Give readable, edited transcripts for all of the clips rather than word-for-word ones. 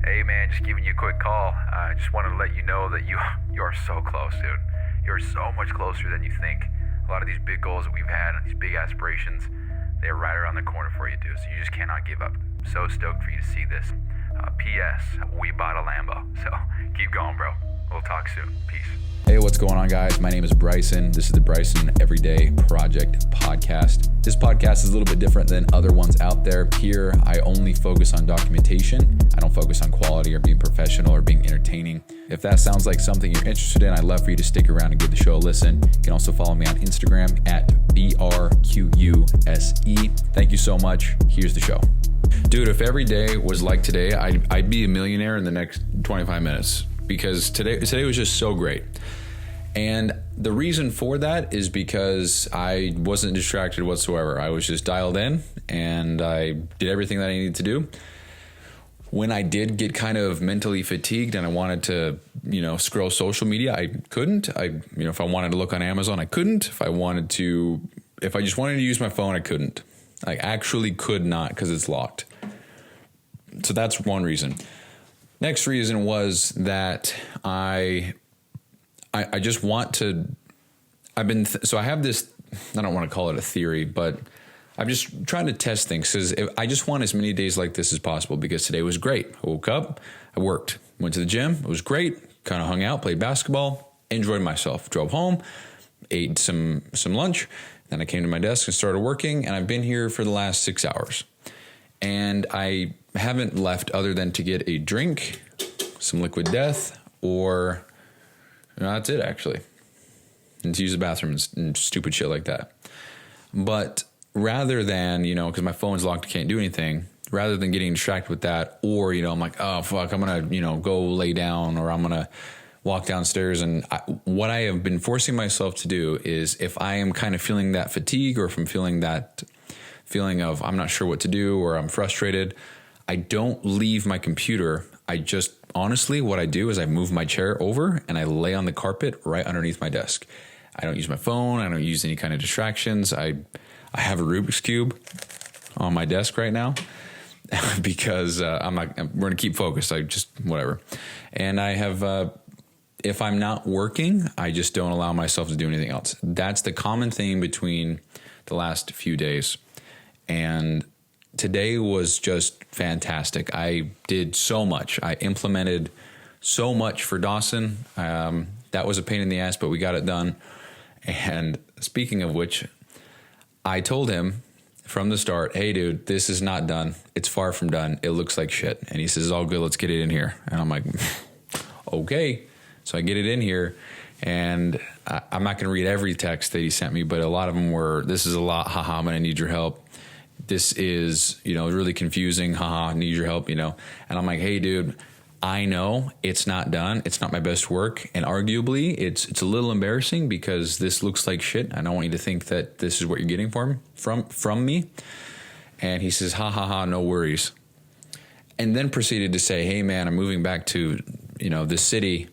Hey man, just giving you a quick call. I just wanted to let you know that you are so close, dude. You're so much closer than you think. A lot of these big goals that we've had and these big aspirations, they're right around the corner for you, dude. So you just cannot give up. So stoked for you to see this. P.S. We bought a Lambo. So keep going, bro. We'll talk soon. Peace. Hey, what's going on, guys? My name is Bryson. This is the Bryson Everyday Project podcast. This podcast is a little bit different than other ones out there. Here, I only focus on documentation. I don't focus on quality or being professional or being entertaining. If that sounds like something you're interested in, I'd love for you to stick around and give the show a listen. You can also follow me on Instagram at BRQUSE. Thank you so much. Here's the show. Dude, if every day was like today, I'd be a millionaire in the next 25 minutes because today was just so great. And the reason for that is because I wasn't distracted whatsoever. I was just dialed in and I did everything that I needed to do. When I did get kind of mentally fatigued and I wanted to, scroll social media, I couldn't. If I wanted to look on Amazon, I couldn't. If I just wanted to use my phone, I couldn't. I actually could not because it's locked. So that's one reason. Next reason was that I just want to, so I have this, I don't want to call it a theory, but I'm just trying to test things because I just want as many days like this as possible because today was great. I woke up, I worked, went to the gym. It was great. Kind of hung out, played basketball, enjoyed myself, drove home, ate some lunch. Then I came to my desk and started working, and I've been here for the last 6 hours. And I haven't left other than to get a drink, some liquid death, or that's it actually. And to use the bathroom and stupid shit like that. But rather than, because my phone's locked, I can't do anything, rather than getting distracted with that, or, I'm like, oh, fuck, I'm going to, go lay down, or I'm going to walk downstairs. And what I have been forcing myself to do is if I am kind of feeling that fatigue, or if I'm feeling that feeling of I'm not sure what to do, or I'm frustrated, I don't leave my computer. I just, honestly, what I do is I move my chair over and I lay on the carpet right underneath my desk. I don't use my phone. I don't use any kind of distractions. I have a Rubik's Cube on my desk right now because we're going to keep focused. Whatever. And I have, if I'm not working, I just don't allow myself to do anything else. That's the common theme between the last few days. And today was just fantastic. I did so much. I implemented so much for Dawson. That was a pain in the ass, but we got it done. And speaking of which, I told him from the start, hey, dude, this is not done. It's far from done. It looks like shit. And he says, all good, let's get it in here. And I'm like, okay. So I get it in here, and I'm not going to read every text that he sent me, but a lot of them were, this is a lot, haha, I'm going to need your help. This is, really confusing, haha, need your help, And I'm like, hey, dude, I know it's not done. It's not my best work. And arguably, it's a little embarrassing because this looks like shit. I don't want you to think that this is what you're getting from me. And he says, ha, ha, ha, no worries. And then proceeded to say, hey, man, I'm moving back to, this city.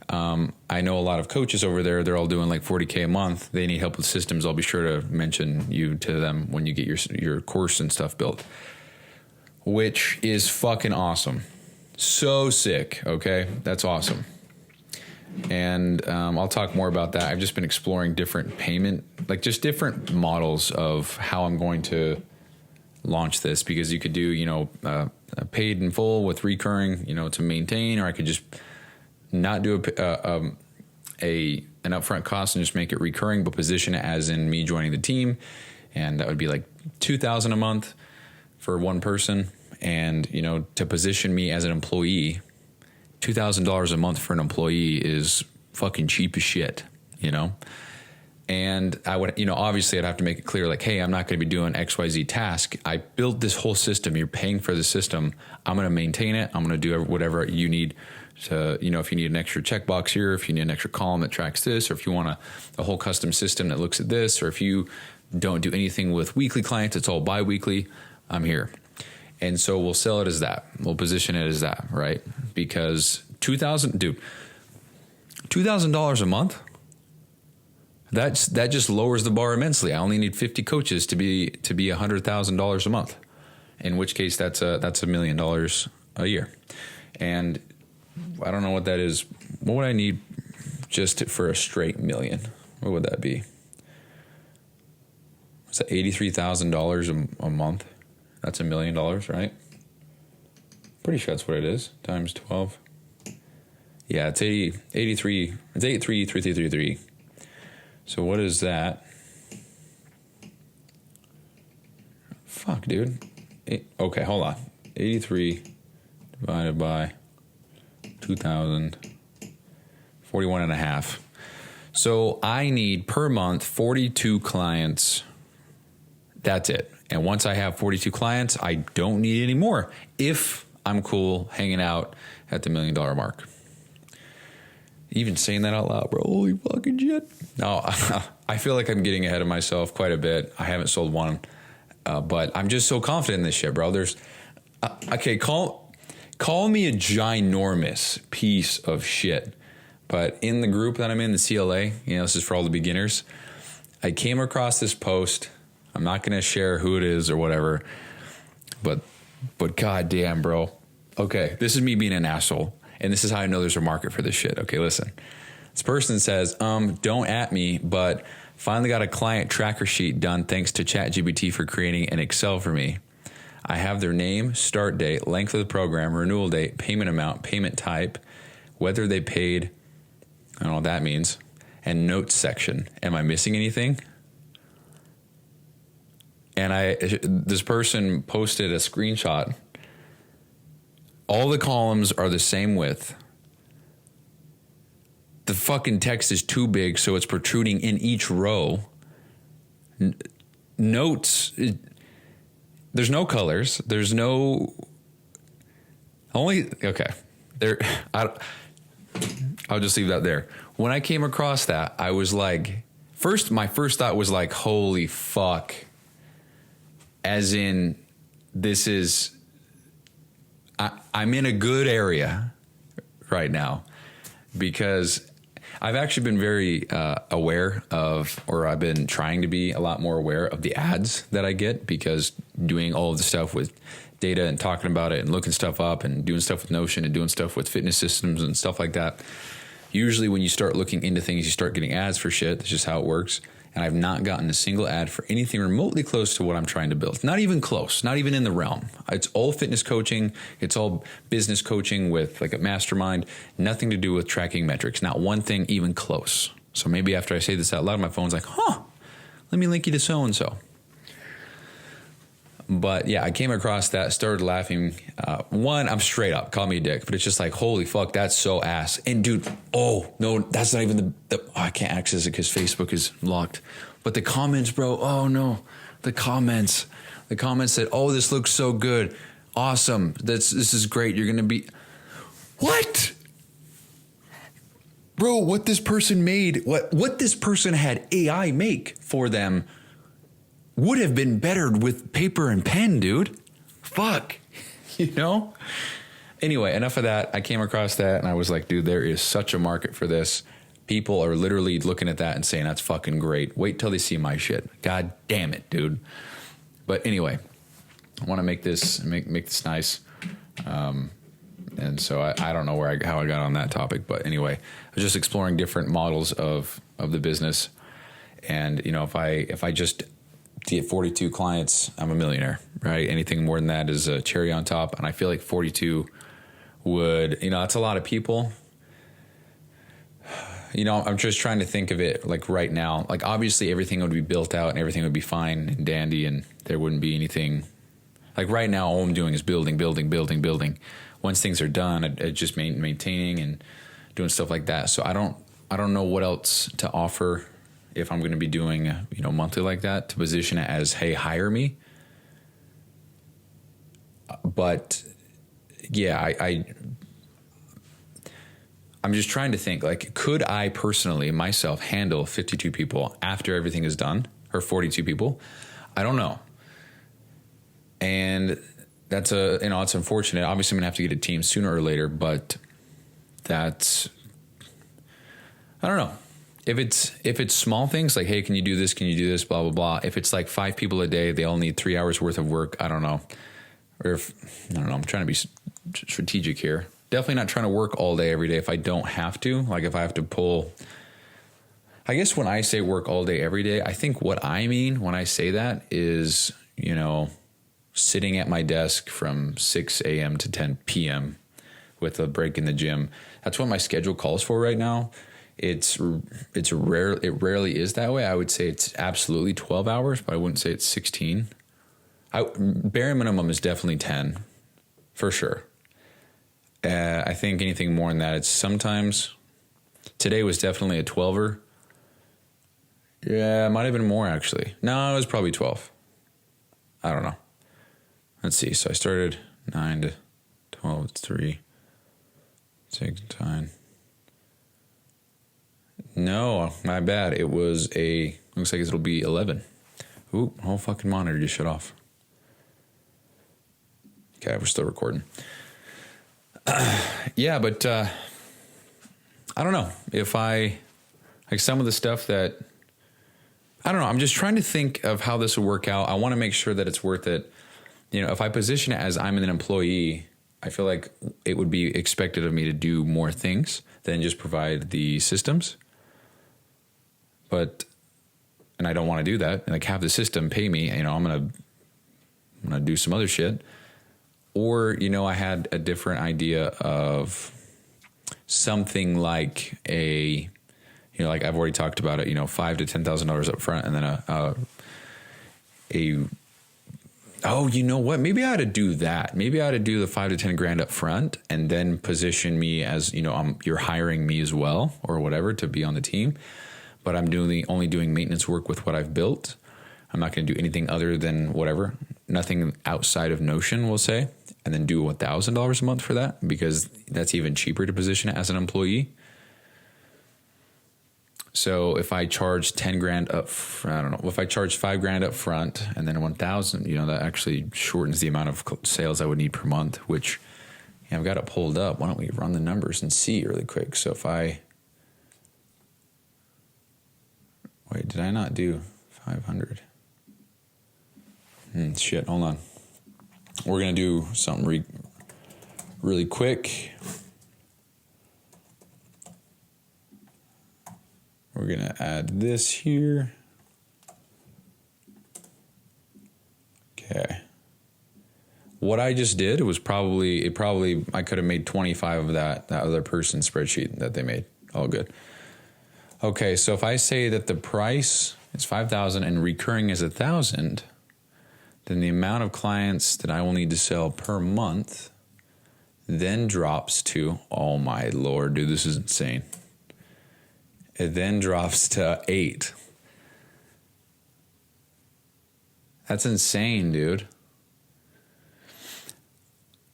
I know a lot of coaches over there. They're all doing like $40K a month. They need help with systems. I'll be sure to mention you to them when you get your course and stuff built, which is fucking awesome. So sick. Okay. That's awesome. And, I'll talk more about that. I've just been exploring different payment, like just different models of how I'm going to launch this, because you could do, paid in full with recurring, to maintain, or I could just not do an upfront cost and just make it recurring, but position it as in me joining the team. And that would be like $2,000 a month for one person. And, to position me as an employee, $2,000 a month for an employee is fucking cheap as shit, And I would, obviously I'd have to make it clear, like, hey, I'm not going to be doing XYZ task. I built this whole system. You're paying for the system. I'm going to maintain it. I'm going to do whatever you need to, if you need an extra checkbox here, if you need an extra column that tracks this, or if you want a whole custom system that looks at this, or if you don't do anything with weekly clients, it's all bi-weekly, I'm here. And so we'll sell it as that. We'll position it as that, right? Because $2,000 a month, that just lowers the bar immensely. I only need 50 coaches to be $100,000 a month, in which case that's $1 million a year. And I don't know what that is. What would I need just for a straight million? What would that be? Is that $83,000 a month? That's $1 million, right? Pretty sure that's what it is. Times 12. Yeah, it's 83. It's 83,333. So what is that? Fuck, dude. Okay, hold on. 83 divided by 2,000. 41 and a half. So I need per month 42 clients. That's it. And once I have 42 clients, I don't need any more if I'm cool hanging out at the $1 million mark. Even saying that out loud, bro. Holy fucking shit. No, I feel like I'm getting ahead of myself quite a bit. I haven't sold one, but I'm just so confident in this shit, bro. There's, okay, call me a ginormous piece of shit. But in the group that I'm in, the CLA, this is for all the beginners, I came across this post. I'm not going to share who it is or whatever, but goddamn, bro. Okay, this is me being an asshole, and this is how I know there's a market for this shit. Okay, listen. This person says, don't at me, but finally got a client tracker sheet done thanks to ChatGPT for creating an Excel for me. I have their name, start date, length of the program, renewal date, payment amount, payment type, whether they paid, I don't know what that means, and notes section. Am I missing anything? And this person posted a screenshot. All the columns are the same width. The fucking text is too big, so it's protruding in each row. Notes, there's no colors. There's no, okay. I'll just leave that there. When I came across that, I was like, my first thought was like, holy fuck. As in, this is, I'm in a good area right now because I've actually been very aware of, or I've been trying to be a lot more aware of the ads that I get, because doing all of the stuff with data and talking about it and looking stuff up and doing stuff with Notion and doing stuff with fitness systems and stuff like that. Usually when you start looking into things, you start getting ads for shit. That's just how it works. And I've not gotten a single ad for anything remotely close to what I'm trying to build. Not even close, not even in the realm. It's all fitness coaching. It's all business coaching with like a mastermind. Nothing to do with tracking metrics. Not one thing even close. So maybe after I say this out loud, my phone's like, let me link you to so-and-so. But yeah, I came across that, started laughing. One, I'm straight up, call me a dick, but it's just like, holy fuck, that's so ass. And dude, no, that's not even I can't access it because Facebook is locked. But the comments, bro, oh no, the comments said, oh, this looks so good. Awesome. This is great. You're going to be, what? Bro, what this person made, what this person had AI make for them would have been bettered with paper and pen, dude. Fuck. Anyway, enough of that. I came across that and I was like, dude, there is such a market for this. People are literally looking at that and saying, that's fucking great. Wait till they see my shit. God damn it, dude. But anyway, I want to make this nice. And so I don't know how I got on that topic, but anyway, I was just exploring different models of the business. And, if I just get 42 clients, I'm a millionaire, right? Anything more than that is a cherry on top. And I feel like 42 would, that's a lot of people. I'm just trying to think of it like right now. Like obviously everything would be built out and everything would be fine and dandy and there wouldn't be anything. Like right now, all I'm doing is building. Once things are done, I just maintaining and doing stuff like that. So I don't know what else to offer if I'm going to be doing, monthly like that, to position it as, hey, hire me. But yeah, I'm just trying to think, like, could I personally myself handle 52 people after everything is done, or 42 people? I don't know. And that's it's unfortunate. Obviously I'm gonna have to get a team sooner or later, but I don't know. If it's small things like, hey, can you do this? Can you do this? Blah, blah, blah. If it's like 5 people a day, they all need 3 hours worth of work. I don't know. Or I don't know. I'm trying to be strategic here. Definitely not trying to work all day every day if I don't have to. Like if I have to pull, I guess when I say work all day every day, I think what I mean when I say that is, sitting at my desk from 6 a.m. to 10 p.m. with a break in the gym. That's what my schedule calls for right now. It rarely is that way. I would say it's absolutely 12 hours, but I wouldn't say it's 16. Bare minimum is definitely 10 for sure. I think anything more than that, it's sometimes, today was definitely a 12er. Yeah, it might have been more actually. No, it was probably 12. I don't know. Let's see. So I started 9 to 12, 3, 6, 9. No, my bad. It was looks like it'll be 11. Ooh, whole fucking monitor just shut off. Okay, we're still recording. Yeah, but I don't know if like some of the stuff that, I don't know. I'm just trying to think of how this will work out. I want to make sure that it's worth it. If I position it as I'm an employee, I feel like it would be expected of me to do more things than just provide the systems. And I don't want to do that. And like have the system pay me, I'm going to do some other shit. Or, I had a different idea of something like like I've already talked about it, $5,000 to $10,000 up front, and then oh, you know what? Maybe I ought to do that. Maybe I ought to do the 5 to 10 grand up front and then position me as, you're hiring me as well or whatever to be on the team. But I'm only doing maintenance work with what I've built. I'm not going to do anything other than whatever, nothing outside of Notion, we'll say, and then do $1,000 a month for that because that's even cheaper to position it as an employee. So if I charge 10 grand up, I don't know, if I charge 5 grand up front and then 1,000, that actually shortens the amount of sales I would need per month, which I've got it pulled up. Why don't we run the numbers and see really quick? So if wait, did I not do 500? Shit, hold on. We're going to do something really quick. We're going to add this here. Okay. What I just did was I could have made 25 of that other person's spreadsheet that they made. All good. Okay, so if I say that the price is 5,000 and recurring is 1,000, then the amount of clients that I will need to sell per month then drops to, oh my Lord, dude, this is insane. It then drops to 8. That's insane, dude.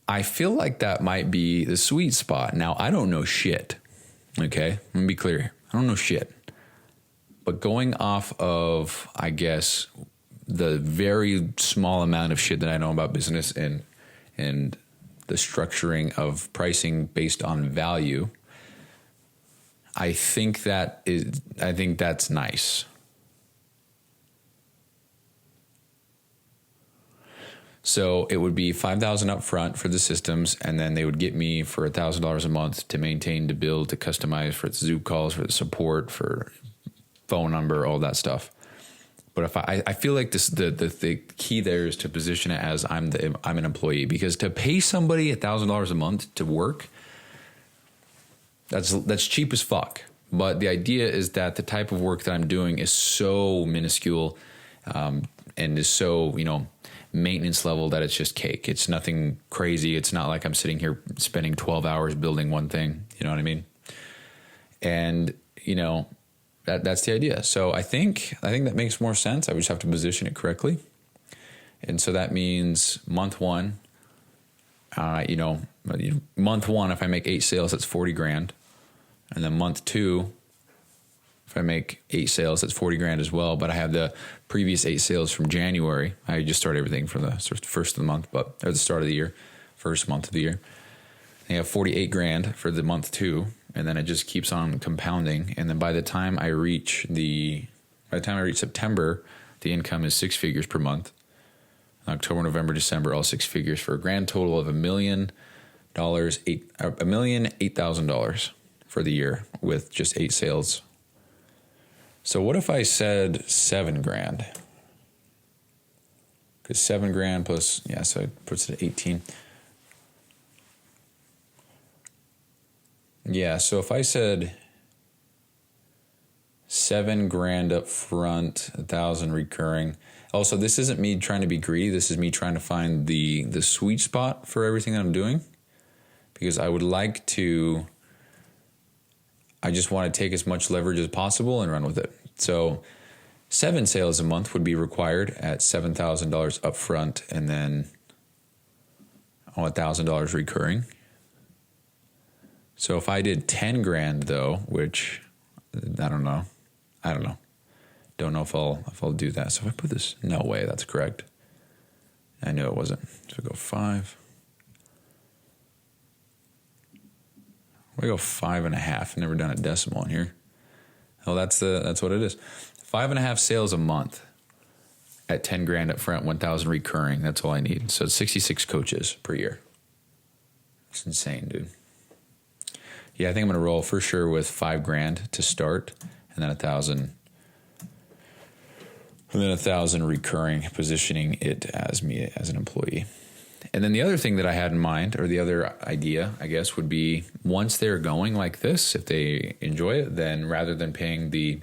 I feel like that might be the sweet spot. Now, I don't know shit. Okay? Let me be clear. I don't know shit. But going off of, I guess, the very small amount of shit that I know about business and the structuring of pricing based on value, I think that's nice. So it would be $5,000 up front for the systems, and then they would get me for $1,000 a month to maintain, to build, to customize for the Zoom calls, for the support, for phone number, all that stuff. But if I feel like the key there is to position it as I'm an employee, because to pay somebody $1,000 a month to work, that's cheap as fuck. But the idea is that the type of work that I'm doing is so minuscule, and is so, maintenance level that it's just cake. It's nothing crazy. It's not like I'm sitting here spending 12 hours building one thing. You know what I mean? And, that's the idea. So I think that makes more sense. I would just have to position it correctly. And so that means month one, month one, if I make 8 sales, that's 40 grand. And then month two, if I make 8 sales, that's 40 grand as well. But I have the previous 8 sales from January. I just start everything from the first of the month, or the start of the year, first month of the year. I have 48 grand for the month 2, and then it just keeps on compounding. And then by the time I reach September, the income is 6 figures per month. October, November, December, all 6 figures, for a grand total of $1,008,000 for the year with just 8 sales. So what if I said $7,000? Because $7,000 plus, so it puts it at 18. Yeah, so if I said $7,000 up front, 1,000 recurring. Also, this isn't me trying to be greedy. This is me trying to find the sweet spot for everything that I'm doing, because I would like to. I just want to take as much leverage as possible and run with it. So 7 sales a month would be required at $7,000 up front, and then $1,000 recurring. So if I did $10,000 though, which I don't know. Don't know if I'll do that. So if I put this, no way, that's correct. I knew it wasn't. So we go 5. We go 5.5. Never done a decimal in here. Oh, that's what it is. 5.5 sales a month at $10,000 up front, 1,000 recurring. That's all I need. So it's 66 coaches per year. It's insane, dude. Yeah, I think I'm gonna roll for sure with $5,000 to start, and then 1,000. And then 1,000 recurring, positioning it as me as an employee. And then the other thing that I had in mind, or the other idea, I guess, would be once they're going like this, if they enjoy it, then rather than paying the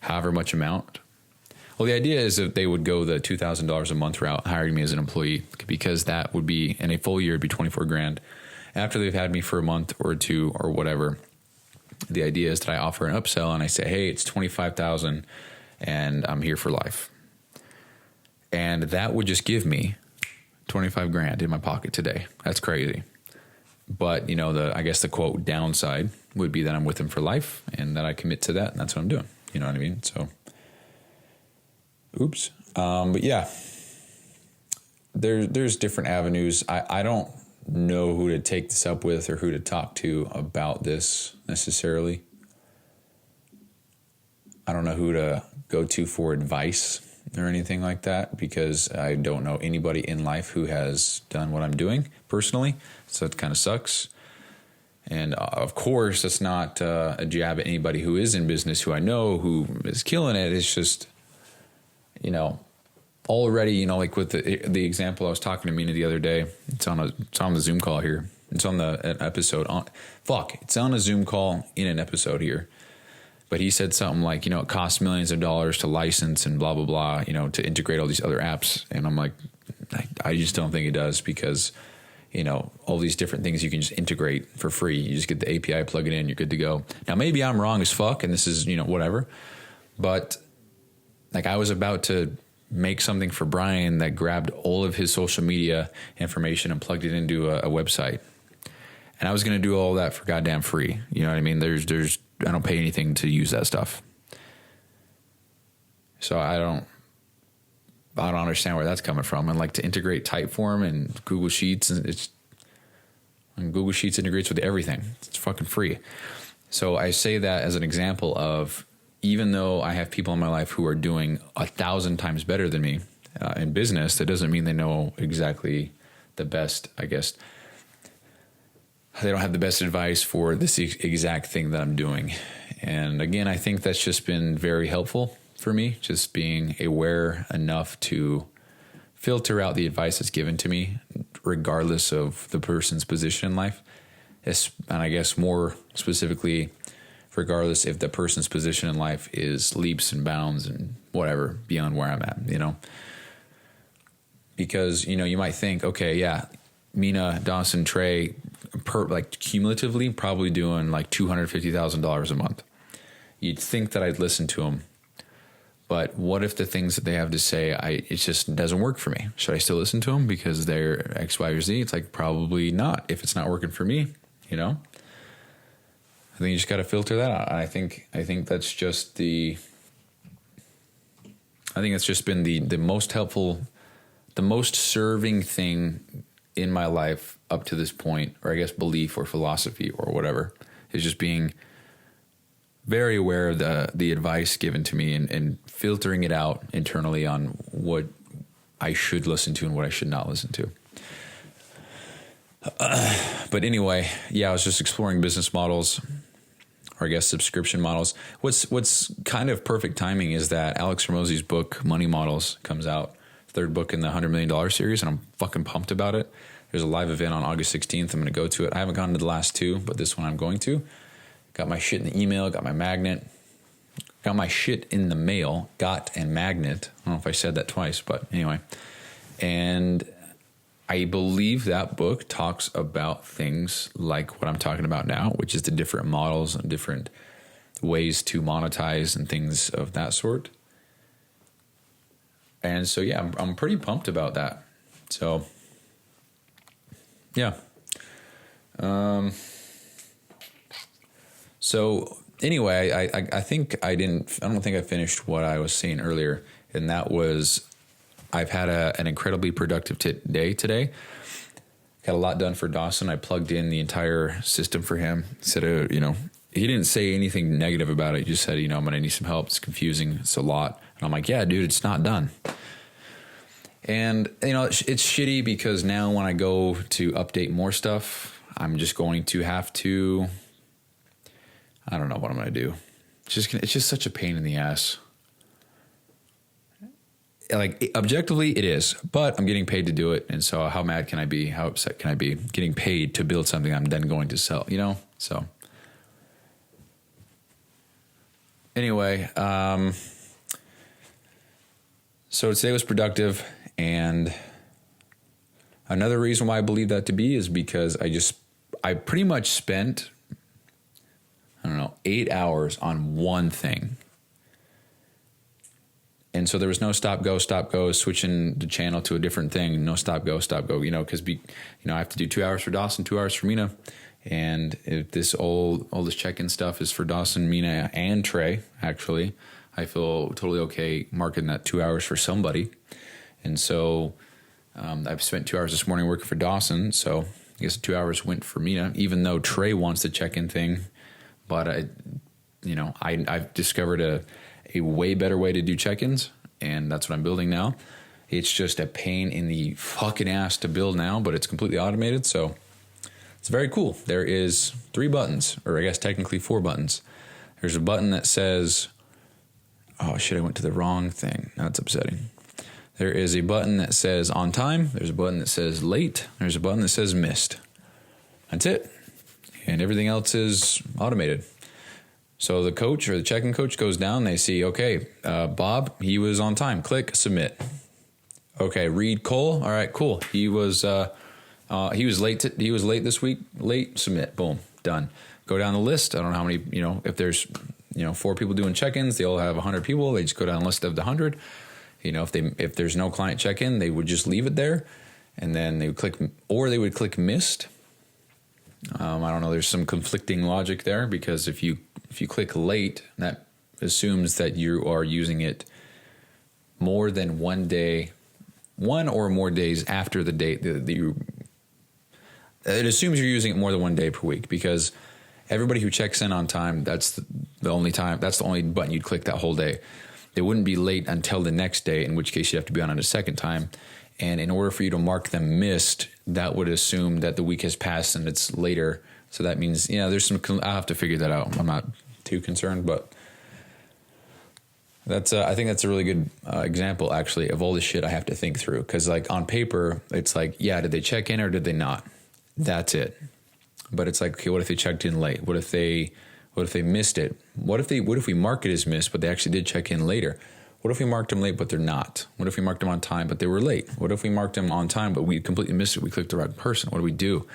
however much amount, well, the idea is that they would go the $2,000 a month route, hiring me as an employee, because that would be, in a full year, it'd be $24,000. After they've had me for a month or 2 or whatever, the idea is that I offer an upsell and I say, hey, it's $25,000 and I'm here for life. And that would just give me $25,000 in my pocket today. That's crazy. But, I guess the quote downside would be that I'm with them for life and that I commit to that. And that's what I'm doing. You know what I mean? So, oops. But yeah, there's different avenues. I don't know who to take this up with or who to talk to about this necessarily. I don't know who to go to for advice or anything like that, because I don't know anybody in life who has done what I'm doing personally. So it kind of sucks. And of course, that's not a jab at anybody who is in business who I know who is killing it. It's just, already, like with the example I was talking to Mina the other day. It's on the Zoom call here. It's on an episode on. It's on a Zoom call in an episode here. But he said something like, it costs millions of dollars to license and blah, blah, blah, to integrate all these other apps. And I'm like, I just don't think it does, because, all these different things you can just integrate for free. You just get the API, plug it in, you're good to go. Now, maybe I'm wrong as fuck and this is, whatever. But I was about to make something for Brian that grabbed all of his social media information and plugged it into a website. And I was going to do all that for goddamn free. You know what I mean? I don't pay anything to use that stuff. So I don't understand where that's coming from. And to integrate Typeform and Google Sheets, and Google Sheets integrates with everything. It's fucking free. So I say that as an example of, even though I have people in my life who are doing 1,000 times better than me in business, that doesn't mean they know exactly the best, I guess. They don't have the best advice for this exact thing that I'm doing. And again, I think that's just been very helpful for me, just being aware enough to filter out the advice that's given to me, regardless of the person's position in life. And I guess more specifically, regardless if the person's position in life is leaps and bounds and whatever beyond where I'm at, Because, you might think, okay, yeah, Mina, Dawson, Trey, cumulatively probably doing $250,000 a month. You'd think that I'd listen to them, but what if the things that they have to say, it just doesn't work for me? Should I still listen to them because they're X, Y, or Z? It's probably not. If it's not working for me, I think you just got to filter that out. I think that's just been the most helpful, the most serving thing in my life up to this point, or I guess belief or philosophy or whatever, is just being very aware of the advice given to me and filtering it out internally on what I should listen to and what I should not listen to. But anyway, yeah, I was just exploring business models, or I guess subscription models. What's kind of perfect timing is that Alex Hormozy's book, Money Models, comes out, third book in the $100 million series, and I'm fucking pumped about it. There's a live event on August 16th. I'm going to go to it. I haven't gone to the last two, but this one I'm going to. Got my shit in the email, got my magnet, got my shit in the mail, got and magnet. I don't know if I said that twice, but anyway. And I believe that book talks about things like what I'm talking about now, which is the different models and different ways to monetize and things of that sort. And so, yeah, I'm pretty pumped about that. So, yeah. So anyway, I think I don't think I finished what I was saying earlier. And that was, I've had an incredibly productive day today. Got a lot done for Dawson. I plugged in the entire system for him. Said, he didn't say anything negative about it. He just said, I'm going to need some help. It's confusing. It's a lot. And I'm like, yeah, dude, it's not done. And, it's shitty because now when I go to update more stuff, I'm just going to have to, I don't know what I'm going to do. It's just such a pain in the ass. Like, objectively, it is, but I'm getting paid to do it. And so how mad can I be? How upset can I be getting paid to build something I'm then going to sell, So anyway, so today was productive. And another reason why I believe that to be is because I pretty much spent, 8 hours on one thing. And so there was no stop, go, switching the channel to a different thing. No stop, go, because I have to do 2 hours for Dawson, 2 hours for Mina. And if all this check-in stuff is for Dawson, Mina, and Trey, actually, I feel totally okay marking that 2 hours for somebody. And so I've spent 2 hours this morning working for Dawson. So I guess 2 hours went for Mina, even though Trey wants the check-in thing. But I've discovered a way better way to do check-ins, and that's what I'm building now. It's just a pain in the fucking ass to build now, but it's completely automated, so it's very cool. There is 3 buttons, or I guess technically 4 buttons. There's a button that says, oh shit, I went to the wrong thing. That's upsetting. There is a button that says on time. There's a button that says late. There's a button that says missed. That's it. And everything else is automated. So the coach or the check-in coach goes down. They see, okay, Bob, he was on time. Click submit. Okay, Reed Cole. All right, cool. He was late. He was late this week. Late. Submit. Boom. Done. Go down the list. I don't know how many. If there's 4 people doing check-ins, they all have 100 people. They just go down the list of the 100. If there's no client check-in, they would just leave it there, and then they would click missed. I don't know. There's some conflicting logic there because if you click late, that assumes that you are using it more than one or more days after the date that you. It assumes you're using it more than 1 day per week because everybody who checks in on time, that's the only time. That's the only button you'd click that whole day. They wouldn't be late until the next day, in which case you'd have to be on it a second time. And in order for you to mark them missed, that would assume that the week has passed and it's later. So that means, there's I'll have to figure that out. I'm not too concerned, but I think that's a really good example, actually, of all the shit I have to think through. Because, like, on paper, it's like, yeah, did they check in or did they not? That's it. But it's like, okay, what if they checked in late? What if they missed it? What if we mark it as missed, but they actually did check in later? What if we marked them late, but they're not? What if we marked them on time, but they were late? What if we marked them on time, but we completely missed it? We clicked the right person. What do we do?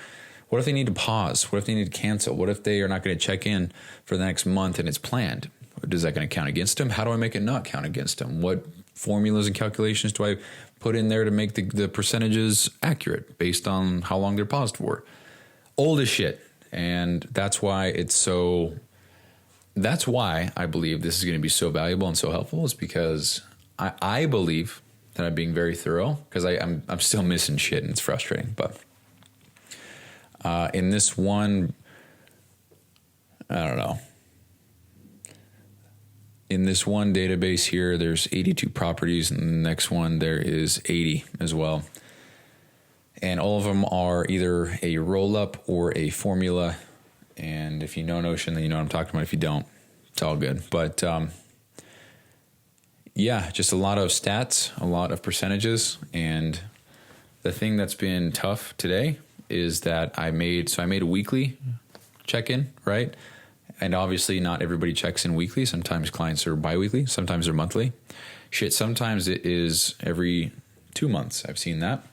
What if they need to pause? What if they need to cancel? What if they are not going to check in for the next month and it's planned? Is that going to count against them? How do I make it not count against them? What formulas and calculations do I put in there to make the percentages accurate based on how long they're paused for? Old as shit. And that's why that's why I believe this is going to be so valuable and so helpful, is because I believe that I'm being very thorough, because I'm still missing shit and it's frustrating. But in this one, I don't know. In this one database here, there's 82 properties, and the next one there is 80 as well. And all of them are either a roll-up or a formula. And if you know Notion, then you know what I'm talking about. If you don't, it's all good. But yeah, just a lot of stats, a lot of percentages. And the thing that's been tough today is that I made a weekly check-in, right? And obviously not everybody checks in weekly. Sometimes clients are bi-weekly. Sometimes they're monthly. Shit, sometimes it is every 2 months. I've seen that.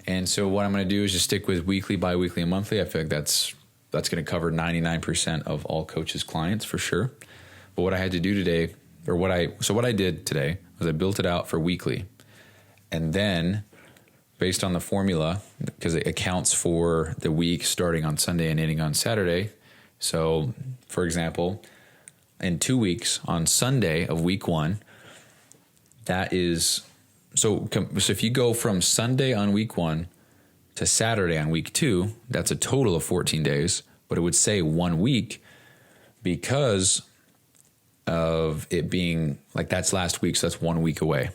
And so what I'm going to do is just stick with weekly, bi-weekly, and monthly. I feel like that's going to cover 99% of all coaches' clients for sure. But what I had to do today, what I did today was I built it out for weekly. And then based on the formula, because it accounts for the week starting on Sunday and ending on Saturday. So for example, in 2 weeks on Sunday of week 1, that is... So if you go from Sunday on week 1 to Saturday on week 2, that's a total of 14 days, but it would say 1 week because of it being like that's last week, so that's 1 week away.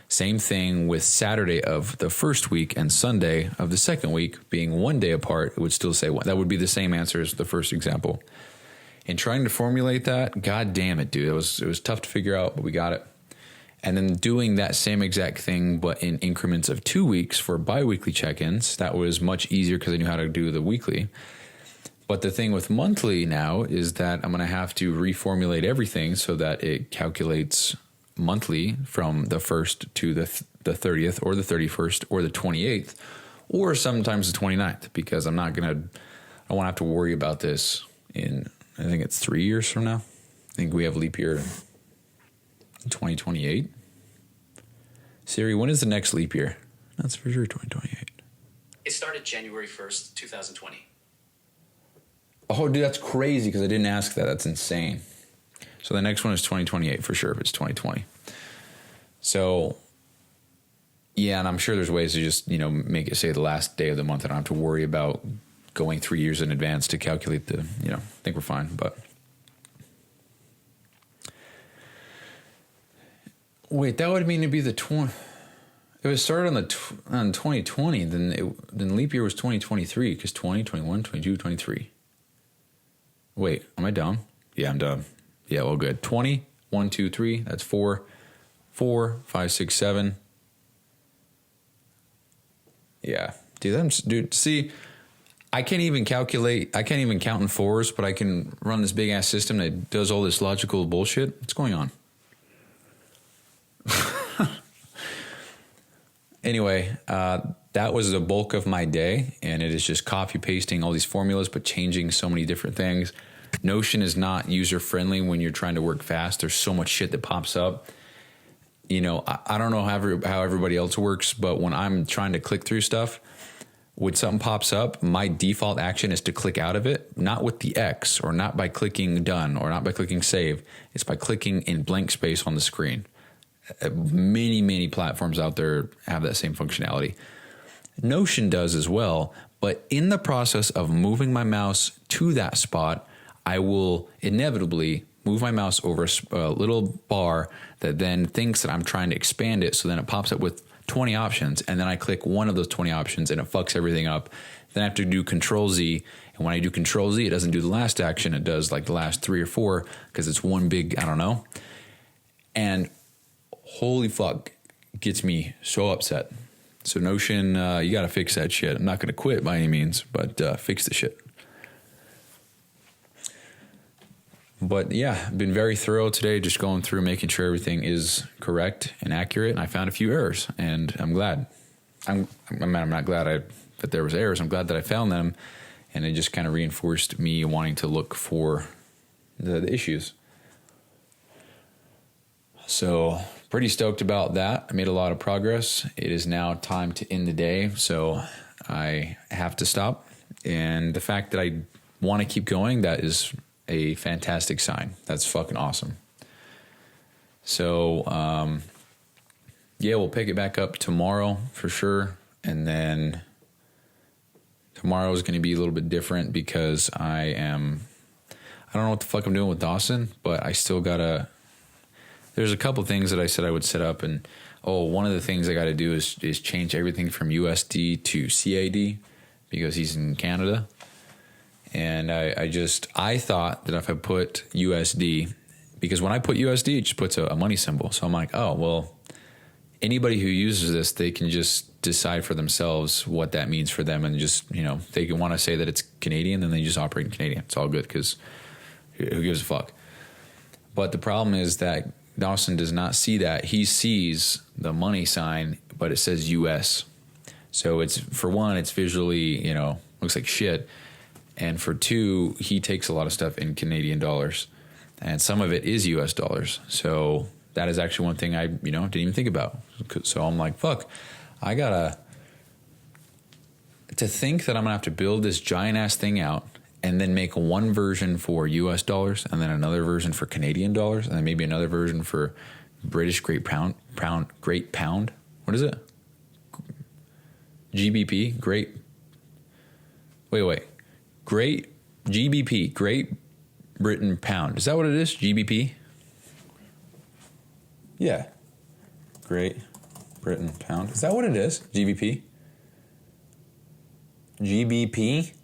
Same thing with Saturday of the first week and Sunday of the second week being 1 day apart, it would still say one. That would be the same answer as the first example. In trying to formulate that, god damn it, dude, it was tough to figure out, but we got it. And then doing that same exact thing, but in increments of 2 weeks for bi-weekly check-ins, that was much easier because I knew how to do the weekly. But the thing with monthly now is that I'm going to have to reformulate everything so that it calculates monthly from the 1st to the 30th or the 31st or the 28th or sometimes the 29th, because I won't have to worry about this in, I think it's 3 years from now. I think we have leap year 2028. Siri, when is the next leap year? That's for sure 2028. It started January 1st, 2020. Oh, dude, that's crazy because I didn't ask that. That's insane. So the next one is 2028 for sure if it's 2020. So, yeah, and I'm sure there's ways to just, make it say the last day of the month. I don't have to worry about going 3 years in advance to calculate I think we're fine, but... Wait, that would mean it'd be the 20. It was started on 2020. Then leap year was 2023 because 20, 21, 22, 23. Wait, am I dumb? Yeah, I'm dumb. Yeah, well, good. 20, 1, 2, 3. That's 4, 5, 6, 7. Yeah, dude. See, I can't even calculate. I can't even count in fours, but I can run this big ass system that does all this logical bullshit. What's going on? Anyway, that was the bulk of my day, and it is just copy pasting all these formulas, but changing so many different things. Notion is not user friendly when you're trying to work fast. There's so much shit that pops up. I don't know how everybody else works, but when I'm trying to click through stuff, when something pops up, my default action is to click out of it, not with the X or not by clicking done or not by clicking save. It's by clicking in blank space on the screen. Many platforms out there have that same functionality. Notion does as well, but in the process of moving my mouse to that spot, I will inevitably move my mouse over a little bar that then thinks that I'm trying to expand it. So then it pops up with 20 options, and then I click one of those 20 options and it fucks everything up. Then I have to do Control Z, and when I do Control Z, it doesn't do the last action. It does like the last 3 or 4 because it's one big, I don't know. And holy fuck, gets me so upset. So Notion, you got to fix that shit. I'm not going to quit by any means, but fix the shit. But yeah, been very thorough today, just going through, making sure everything is correct and accurate. And I found a few errors, and I'm glad. I'm not glad that there was errors. I'm glad that I found them, and it just kind of reinforced me wanting to look for the issues. So pretty stoked about that. I made a lot of progress. It is now time to end the day, so I have to stop. And the fact that I want to keep going, that is a fantastic sign. That's fucking awesome. So, yeah, we'll pick it back up tomorrow for sure. And then tomorrow is going to be a little bit different because I don't know what the fuck I'm doing with Dawson, but I still gotta, there's a couple things that I said I would set up, and oh, one of the things I got to do is change everything from USD to CAD because he's in Canada. And I thought that if I put USD, because when I put USD, it just puts a money symbol. So I'm like, oh, well, anybody who uses this, they can just decide for themselves what that means for them. And just, you know, they can want to say that it's Canadian, then they just operate in Canadian. It's all good because who gives a fuck? But the problem is that Dawson does not see that. He sees the money sign, but it says US. So it's, for one, it's visually, you know, looks like shit. And for two, he takes a lot of stuff in Canadian dollars, and some of it is US dollars. So that is actually one thing I, you know, didn't even think about. So I'm like, fuck, I gotta, to think that I'm gonna have to build this giant ass thing out and then make one version for US dollars and then another version for Canadian dollars and then maybe another version for British Great Pound. What is it? GBP, Great GBP, Great Britain Pound. Is that what it is? GBP? Yeah. Great Britain Pound. Is that what it is? GBP? GBP?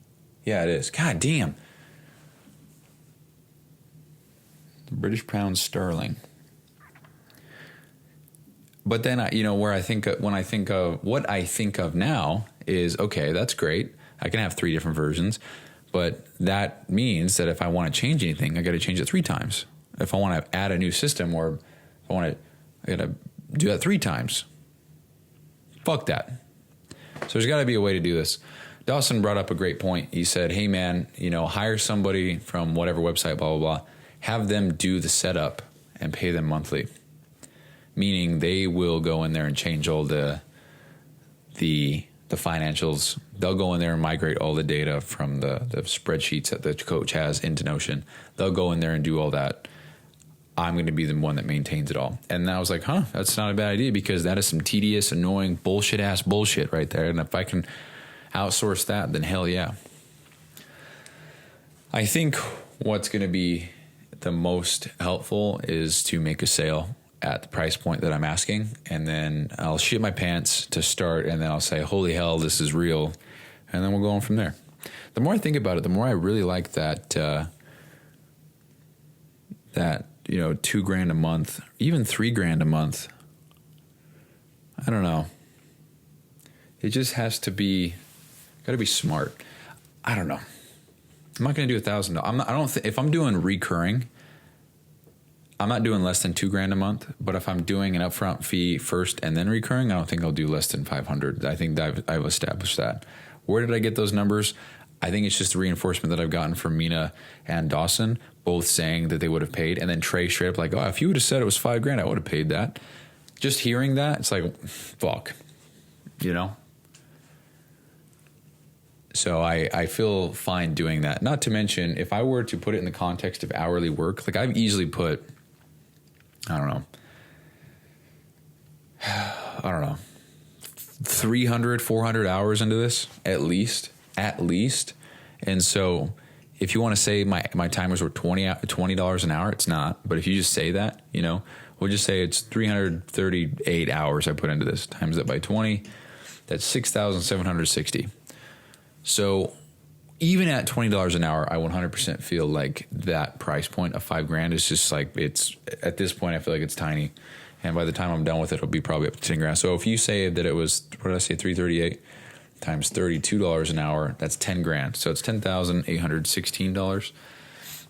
Yeah, it is. God damn. The British Pound Sterling. But then, when I think of what I think of now is, okay, that's great. I can have 3 different versions. But that means that if I want to change anything, I got to change it 3 times. If I want to add a new system or I got to do that 3 times. Fuck that. So there's got to be a way to do this. Dawson brought up a great point. He said, hey man, hire somebody from whatever website, blah, blah, blah. Have them do the setup and pay them monthly. Meaning they will go in there and change all the financials. They'll go in there and migrate all the data from the spreadsheets that the coach has into Notion. They'll go in there and do all that. I'm going to be the one that maintains it all. And I was like, that's not a bad idea because that is some tedious, annoying, bullshit bullshit right there. And if I can outsource that, then hell yeah. I think what's going to be the most helpful is to make a sale at the price point that I'm asking, and then I'll shit my pants to start, and then I'll say, holy hell, this is real, and then we'll go on from there. The more I think about it, the more I really like that $2,000 a month, even $3,000 a month. I don't know. It just has to be, got to be smart. I don't know. I'm not going to do $1,000. If I'm doing recurring, I'm not doing less than $2,000 a month, but if I'm doing an upfront fee first and then recurring, I don't think I'll do less than 500. I think that I've established that. Where did I get those numbers? I think it's just the reinforcement that I've gotten from Mina and Dawson, both saying that they would have paid. And then Trey straight up like, if you would have said it was $5,000, I would have paid that. Just hearing that, it's like, fuck, So I feel fine doing that. Not to mention, if I were to put it in the context of hourly work, like I've easily put, I don't know, 300, 400 hours into this, at least. And so if you want to say my timers were $20 an hour, it's not. But if you just say that, we'll just say it's 338 hours I put into this, times that by 20, that's 6,760. So even at $20 an hour, I 100% feel like that price point of $5,000 is just like, it's at this point, I feel like it's tiny. And by the time I'm done with it, it'll be probably up to $10,000. So if you say that it was, what did I say, 338 times $32 an hour, that's $10,000. So it's $10,816.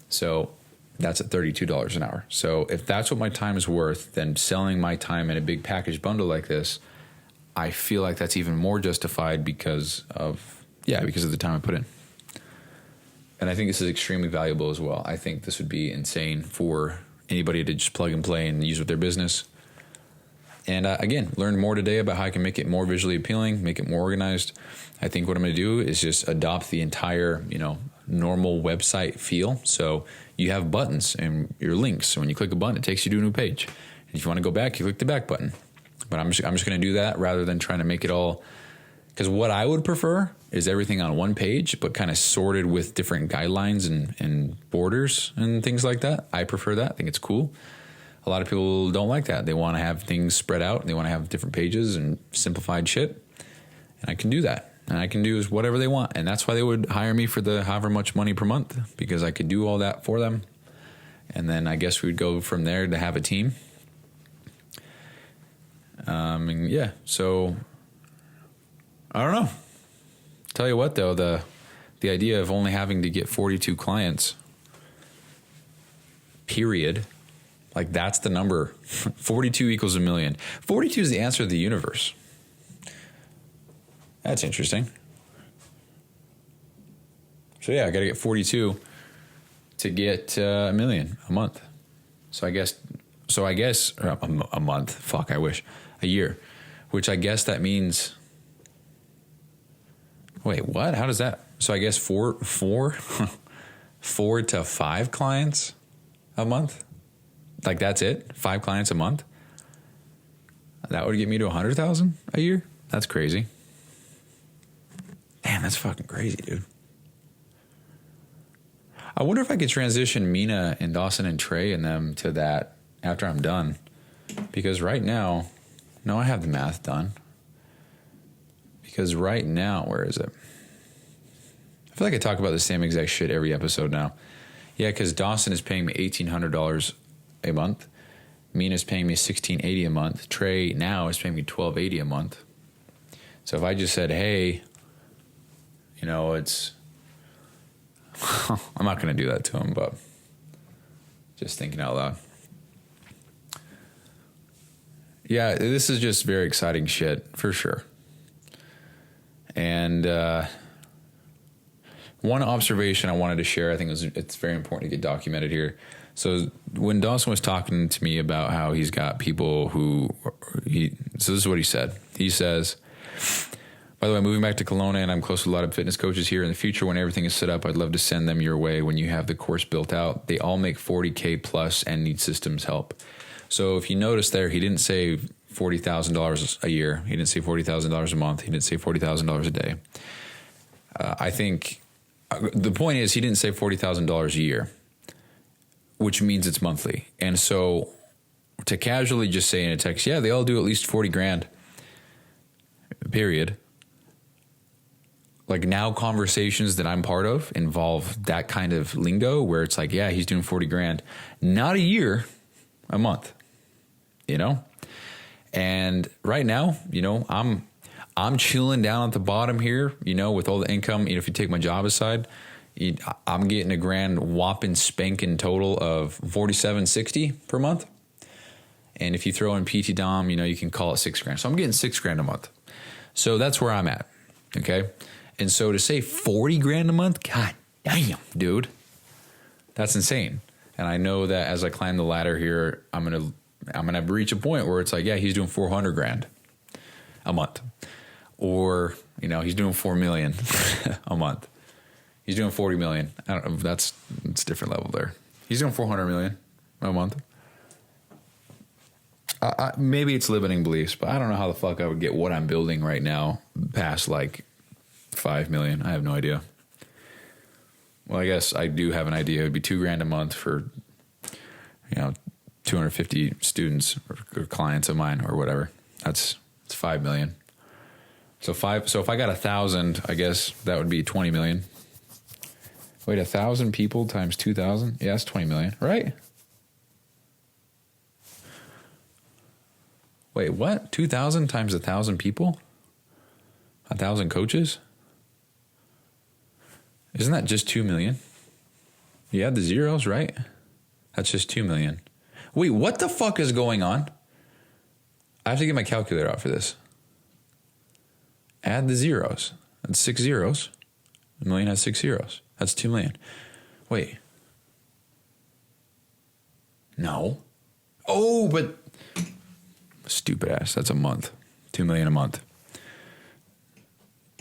So that's at $32 an hour. So if that's what my time is worth, then selling my time in a big package bundle like this, I feel like that's even more justified because of the time I put in. And I think this is extremely valuable as well. I think this would be insane for anybody to just plug and play and use with their business. And again, learned more today about how I can make it more visually appealing, make it more organized. I think what I'm going to do is just adopt the entire, normal website feel. So you have buttons and your links. So when you click a button, it takes you to a new page. And if you want to go back, you click the back button. But I'm just going to do that rather than trying to make it all. Because what I would prefer is everything on one page, but kind of sorted with different guidelines and borders and things like that. I prefer that. I think it's cool. A lot of people don't like that. They want to have things spread out. They want to have different pages and simplified shit. And I can do that. And I can do whatever they want. And that's why they would hire me for the however much money per month, because I could do all that for them. And then I guess we'd go from there to have a team. And yeah, so I don't know. Tell you what, though, the idea of only having to get 42 clients, period, like that's the number. 42 equals a million. 42 is the answer to the universe. That's interesting. So yeah, I got to get 42 to get a million a month. So I guess a month. Fuck, I wish. A year. Which I guess that means. Wait, what? How does that? So I guess four to 5 clients a month. Like that's it? 5 clients a month. That would get me to 100,000 a year. That's crazy. Damn, that's fucking crazy, dude. I wonder if I could transition Mina and Dawson and Trey and them to that after I'm done. Because right now, no, I have the math done. Because right now, where is it? I feel like I talk about the same exact shit every episode now. Yeah, because Dawson is paying me $1,800 a month. Mina's paying me $1,680 a month. Trey now is paying me $1,280 a month. So if I just said, hey, you know, it's... I'm not going to do that to him, but just thinking out loud. Yeah, this is just very exciting shit, for sure. And one observation I wanted to share, I think it's very important to get documented here. So when Dawson was talking to me about how he's got people so this is what he said. He says, by the way, moving back to Kelowna, and I'm close to a lot of fitness coaches here. In the future, when everything is set up, I'd love to send them your way when you have the course built out. They all make $40K plus and need systems help. So if you notice there, he didn't say $40,000 a year. He didn't say $40,000 a month. He didn't say $40,000 a day. I think the point is he didn't say $40,000 a year, which means it's monthly. And so to casually just say in a text, yeah, they all do at least 40 grand, period. Like now conversations that I'm part of involve that kind of lingo where it's like, yeah, he's doing 40 grand, not a year, a month, you know? And right now, you know, I'm chilling down at the bottom here, you know, with all the income. You know, if you take my job aside, I'm getting a grand whopping spanking total of $47.60 per month. And if you throw in PT Dom, you know, you can call it $6 grand. So I'm getting $6 grand a month. So that's where I'm at. Okay. And so to say 40 grand a month, God damn, dude, that's insane. And I know that as I climb the ladder here, I'm going to reach a point where it's like, yeah, he's doing 400 grand a month. Or, you know, he's doing 4 million a month. He's doing 40 million. I don't know. It's a different level there. He's doing 400 million a month. Maybe it's limiting beliefs, but I don't know how the fuck I would get what I'm building right now past like 5 million. I have no idea. Well, I guess I do have an idea. It would be $2 grand a month for, you know, 250 students or clients of mine or whatever. It's 5 million. So if I got 1,000, I guess that would be 20 million. Wait, 1,000 people times 2,000? Yeah, that's 20 million, right? Wait, what? 2,000 times 1,000 people? 1,000 coaches? Isn't that just 2 million? You add the zeros, right? That's just 2 million. Wait, what the fuck is going on? I have to get my calculator out for this. Add the zeros. That's 6 zeros. A million has 6 zeros. That's 2 million. Wait. No. Oh, but stupid ass. That's a month. 2 million a month.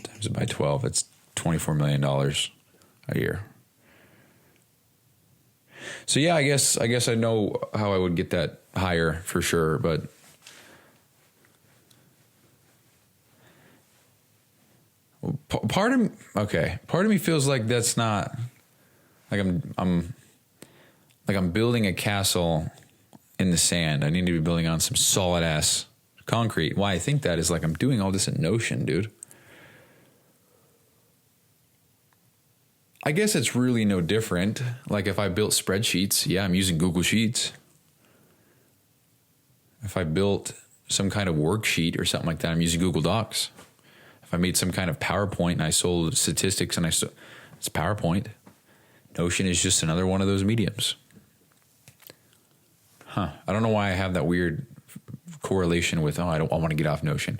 Times it by 12. That's $24 million a year. So yeah, I guess I know how I would get that higher for sure, but part of me feels like that's not like I'm building a castle in the sand. I need to be building on some solid ass concrete. Why I think that is like I'm doing all this in Notion, dude. I guess it's really no different. Like if I built spreadsheets, yeah, I'm using Google Sheets. If I built some kind of worksheet or something like that, I'm using Google Docs. If I made some kind of PowerPoint and I sold statistics and it's PowerPoint. Notion is just another one of those mediums. I don't know why I have that weird correlation with, I want to get off Notion.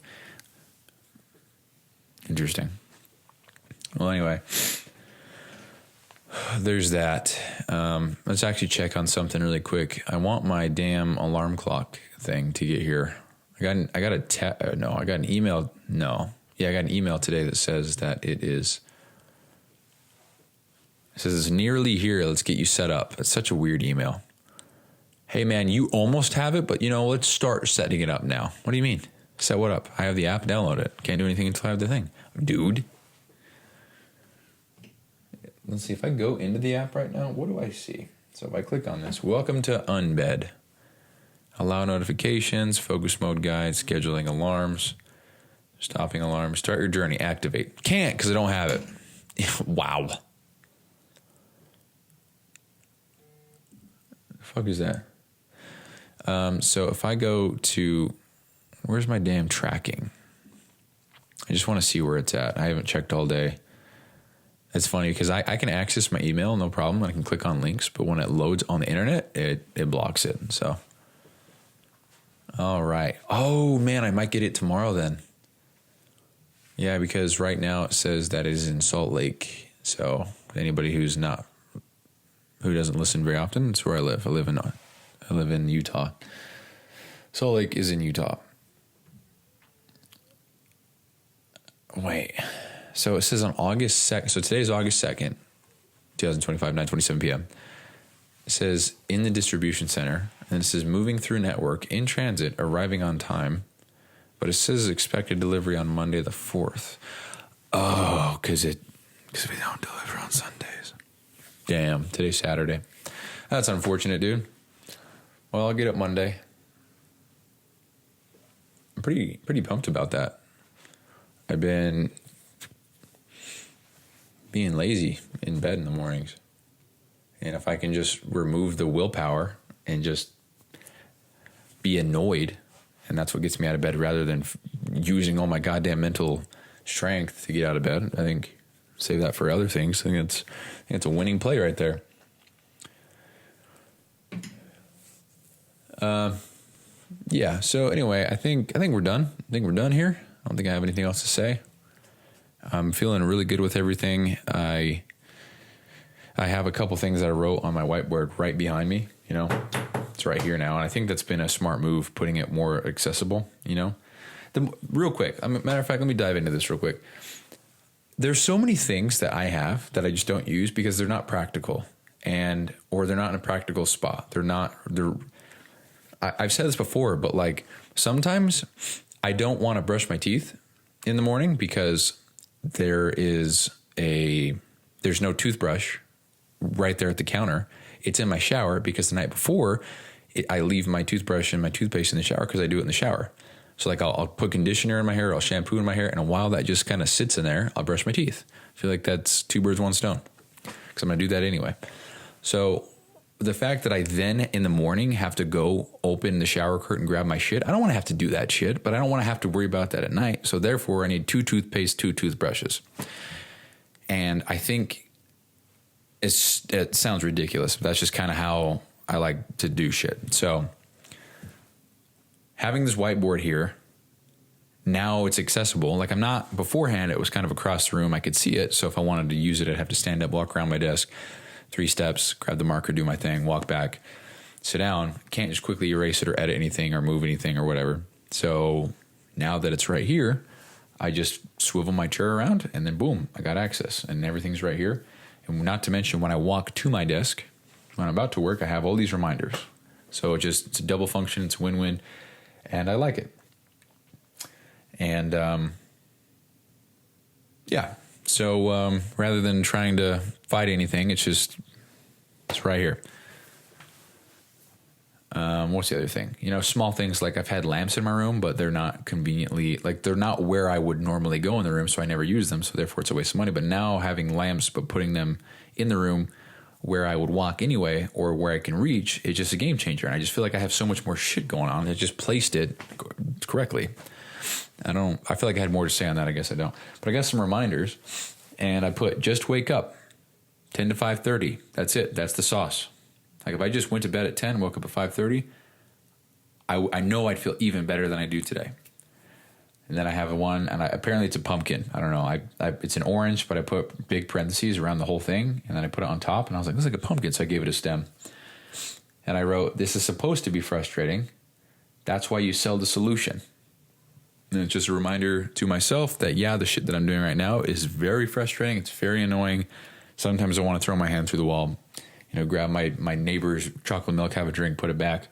Interesting. Well, anyway, there's that. Let's actually check on something really quick. I want my damn alarm clock thing to get here. I got an email. I got an email today that says that it says it's nearly here. Let's get you set up. It's such a weird email. Hey man, you almost have it, but let's start setting it up now. What do you mean? Set what up? I have the app, download it. Can't do anything until I have the thing. Dude. Let's see if I go into the app right now. What do I see? So if I click on this, welcome to Unbed. Allow notifications, focus mode guide, scheduling alarms, stopping alarms, start your journey, activate. Can't because I don't have it. Wow. The fuck is that? So if I go to, where's my damn tracking? I just want to see where it's at. I haven't checked all day. It's funny because I can access my email, no problem. I can click on links, but when it loads on the internet, it blocks it. So, all right. Oh man, I might get it tomorrow then. Yeah, because right now it says that it is in Salt Lake. So anybody who doesn't listen very often, it's where I live. I live in Utah. Salt Lake is in Utah. Wait. So it says on August 2nd. So today's August 2nd, 2025, 9:27 p.m. It says in the distribution center. And it says moving through network, in transit, arriving on time. But it says expected delivery on Monday the 4th. Oh, because we don't deliver on Sundays. Damn, today's Saturday. That's unfortunate, dude. Well, I'll get it Monday. I'm pretty pumped about that. I've been being lazy in bed in the mornings. And if I can just remove the willpower and just be annoyed, and that's what gets me out of bed rather than using all my goddamn mental strength to get out of bed, I think save that for other things. I think it's a winning play right there. Yeah. So anyway, I think we're done. I think we're done here. I don't think I have anything else to say. I'm feeling really good with everything. I have a couple things that I wrote on my whiteboard right behind me. It's right here now, and I think that's been a smart move, putting it more accessible. Real quick. Matter of fact, let me dive into this real quick. There's so many things that I have that I just don't use because they're not practical, or they're not in a practical spot. I've said this before, but like sometimes I don't want to brush my teeth in the morning because there's no toothbrush right there at the counter. It's in my shower because the night before I leave my toothbrush and my toothpaste in the shower because I do it in the shower. So like I'll put conditioner in my hair, I'll shampoo in my hair, and while that just kind of sits in there, I'll brush my teeth. I feel like that's two birds, one stone because I'm going to do that anyway. So the fact that I then in the morning have to go open the shower curtain, grab my shit, I don't want to have to do that shit, but I don't want to have to worry about that at night. So therefore I need 2 toothpaste, 2 toothbrushes. And I think it sounds ridiculous, but that's just kind of how I like to do shit. So having this whiteboard here, now it's accessible. Like beforehand, it was kind of across the room. I could see it. So if I wanted to use it, I'd have to stand up, walk around my desk, 3 steps, grab the marker, do my thing, walk back, sit down. Can't just quickly erase it or edit anything or move anything or whatever. So now that it's right here, I just swivel my chair around and then boom, I got access and everything's right here. And not to mention when I walk to my desk, when I'm about to work, I have all these reminders. So it's a double function. It's a win-win. And I like it. And yeah. So rather than trying to fight anything, it's right here. What's the other thing? Small things like I've had lamps in my room, but they're not conveniently, like they're not where I would normally go in the room, so I never use them. So therefore, it's a waste of money. But now having lamps, but putting them in the room where I would walk anyway, or where I can reach, it's just a game changer. And I just feel like I have so much more shit going on. I just placed it correctly. I feel like I had more to say on that. I guess I don't. But I got some reminders, and I put just wake up, 10 to 5:30. That's it. That's the sauce. Like if I just went to bed at 10, woke up at 5:30, I know I'd feel even better than I do today. And then I have one, and apparently it's a pumpkin. I don't know. It's an orange, but I put big parentheses around the whole thing, and then I put it on top, and I was like, this is like a pumpkin, so I gave it a stem. And I wrote, this is supposed to be frustrating. That's why you sell the solution. And it's just a reminder to myself that, yeah, the shit that I'm doing right now is very frustrating. It's very annoying. Sometimes I want to throw my hand through the wall, grab my neighbor's chocolate milk, have a drink, put it back.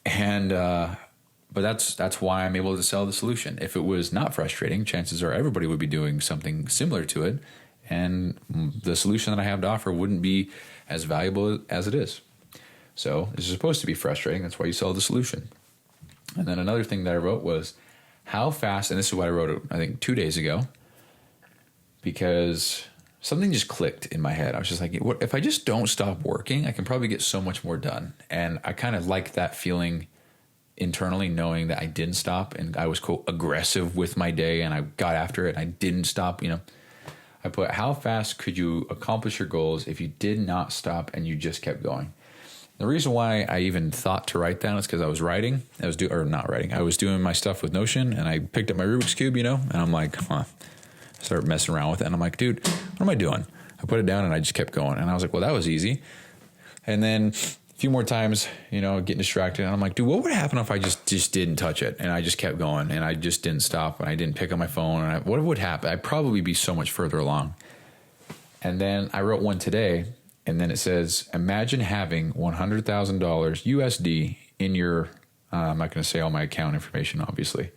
And, but that's why I'm able to sell the solution. If it was not frustrating, chances are everybody would be doing something similar to it. And the solution that I have to offer wouldn't be as valuable as it is. So this is supposed to be frustrating. That's why you sell the solution. And then another thing that I wrote was how fast, and this is what I wrote, I think 2 days ago, because something just clicked in my head. I was just like, what if I just don't stop working, I can probably get so much more done. And I kind of like that feeling internally, knowing that I didn't stop and I was aggressive with my day and I got after it and I didn't stop. I put, how fast could you accomplish your goals if you did not stop and you just kept going? The reason why I even thought to write down is because I was writing. I was doing my stuff with Notion, and I picked up my Rubik's Cube, and I'm like, start messing around with it. And I'm like, dude, what am I doing? I put it down and I just kept going. And I was like, well, that was easy. And then a few more times, getting distracted. And I'm like, dude, what would happen if I just didn't touch it? And I just kept going and I just didn't stop and I didn't pick up my phone. And what would happen? I'd probably be so much further along. And then I wrote one today, and then it says, imagine having $100,000 USD in your, I'm not going to say all my account information, obviously,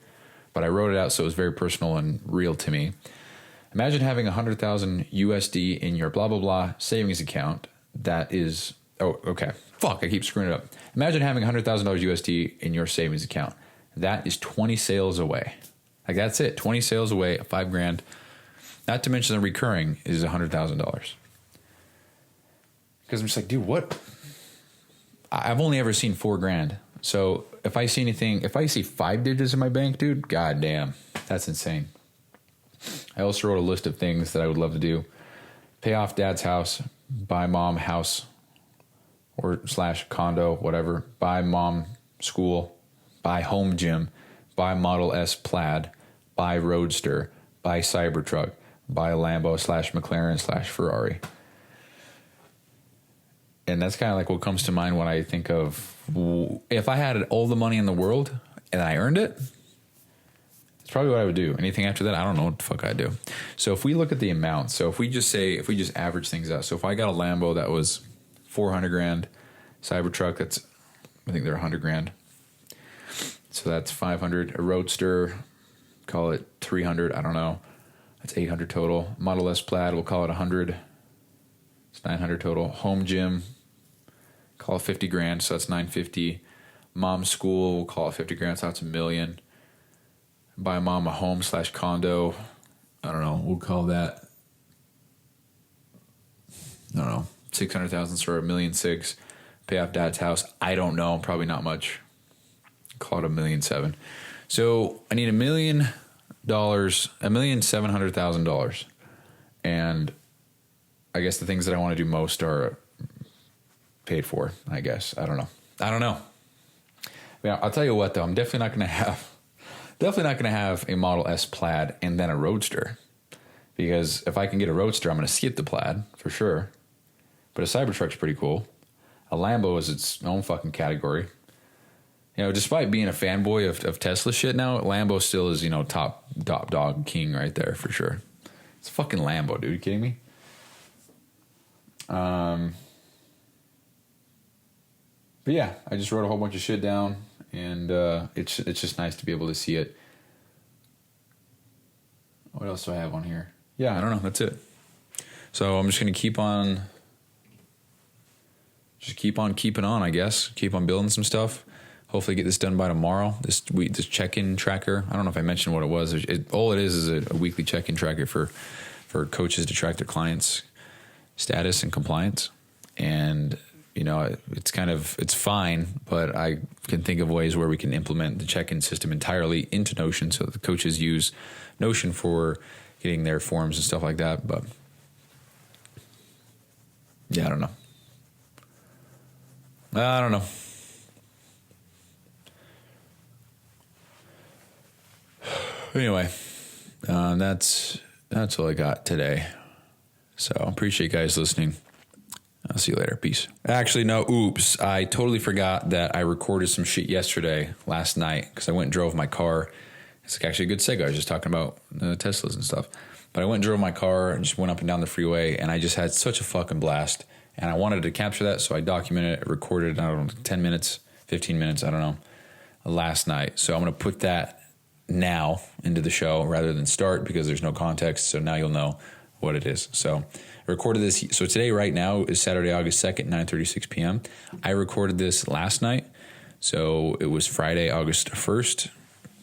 but I wrote it out so it was very personal and real to me. Imagine having 100,000 USD in your blah, blah, blah savings account. That is, I keep screwing it up. Imagine having $100,000 USD in your savings account. That is 20 sales away. Like that's it. 20 sales away, $5,000. Not to mention the recurring is $100,000. Because I'm just like, dude, what? I've only ever seen $4,000. So if I see 5 digits in my bank, dude, goddamn, that's insane. I also wrote a list of things that I would love to do. Pay off dad's house, buy mom house or / condo, whatever. Buy mom school, buy home gym, buy Model S Plaid, buy Roadster, buy Cybertruck, buy a Lambo / McLaren / Ferrari. And that's kind of like what comes to mind when I think of, if I had all the money in the world and I earned it, it's probably what I would do. Anything after that, I don't know what the fuck I'd do. So if we look at the amount, so if we just average things out. So if I got a Lambo that was $400,000, Cybertruck, I think they're $100,000. So that's 500. A Roadster, call it 300. I don't know. That's 800 total. Model S Plaid, we'll call it 100. It's 900 total. Home gym, call it 50 grand, so that's 950. Mom's school, we'll call it 50 grand, so that's $1 million. Buy mom a home / condo, I don't know, we'll call that, 600,000, so $1.6 million. Pay off dad's house, I don't know, probably not much. Call it $1.7 million. So I need $1 million, $1,700,000, and I guess the things that I want to do most are paid for, I guess. I don't know. I'll tell you what, though. I'm definitely not going to have a Model S Plaid and then a Roadster. Because if I can get a Roadster, I'm going to skip the Plaid for sure. But a Cybertruck's pretty cool. A Lambo is its own fucking category. Despite being a fanboy of Tesla shit now, Lambo still is, top dog king right there for sure. It's a fucking Lambo, dude. Are you kidding me? But yeah, I just wrote a whole bunch of shit down, and it's just nice to be able to see it. What else do I have on here? Yeah, I don't know. That's it. So I'm just going to keep on just keep on keeping on, I guess. Keep on building some stuff. Hopefully get this done by tomorrow. This check-in tracker. I don't know if I mentioned what it was. All it is a weekly check-in tracker for coaches to track their clients' status and compliance. And, it's fine, but I can think of ways where we can implement the check-in system entirely into Notion so that the coaches use Notion for getting their forms and stuff like that. But, yeah, I don't know. Anyway, that's all I got today. So I appreciate you guys listening. I'll see you later. Peace. Actually, no, oops. I totally forgot that I recorded some shit last night, because I went and drove my car. It's actually a good segue. I was just talking about Teslas and stuff. But I went and drove my car and just went up and down the freeway, and I just had such a fucking blast. And I wanted to capture that, so I documented it, recorded, 10 minutes, 15 minutes, I don't know, last night. So I'm going to put that now into the show rather than start, because there's no context. So now you'll know what it is. So I recorded this. So today, right now, is Saturday, August 2nd, 9:36 p.m. I recorded this last night. So it was Friday, August 1st,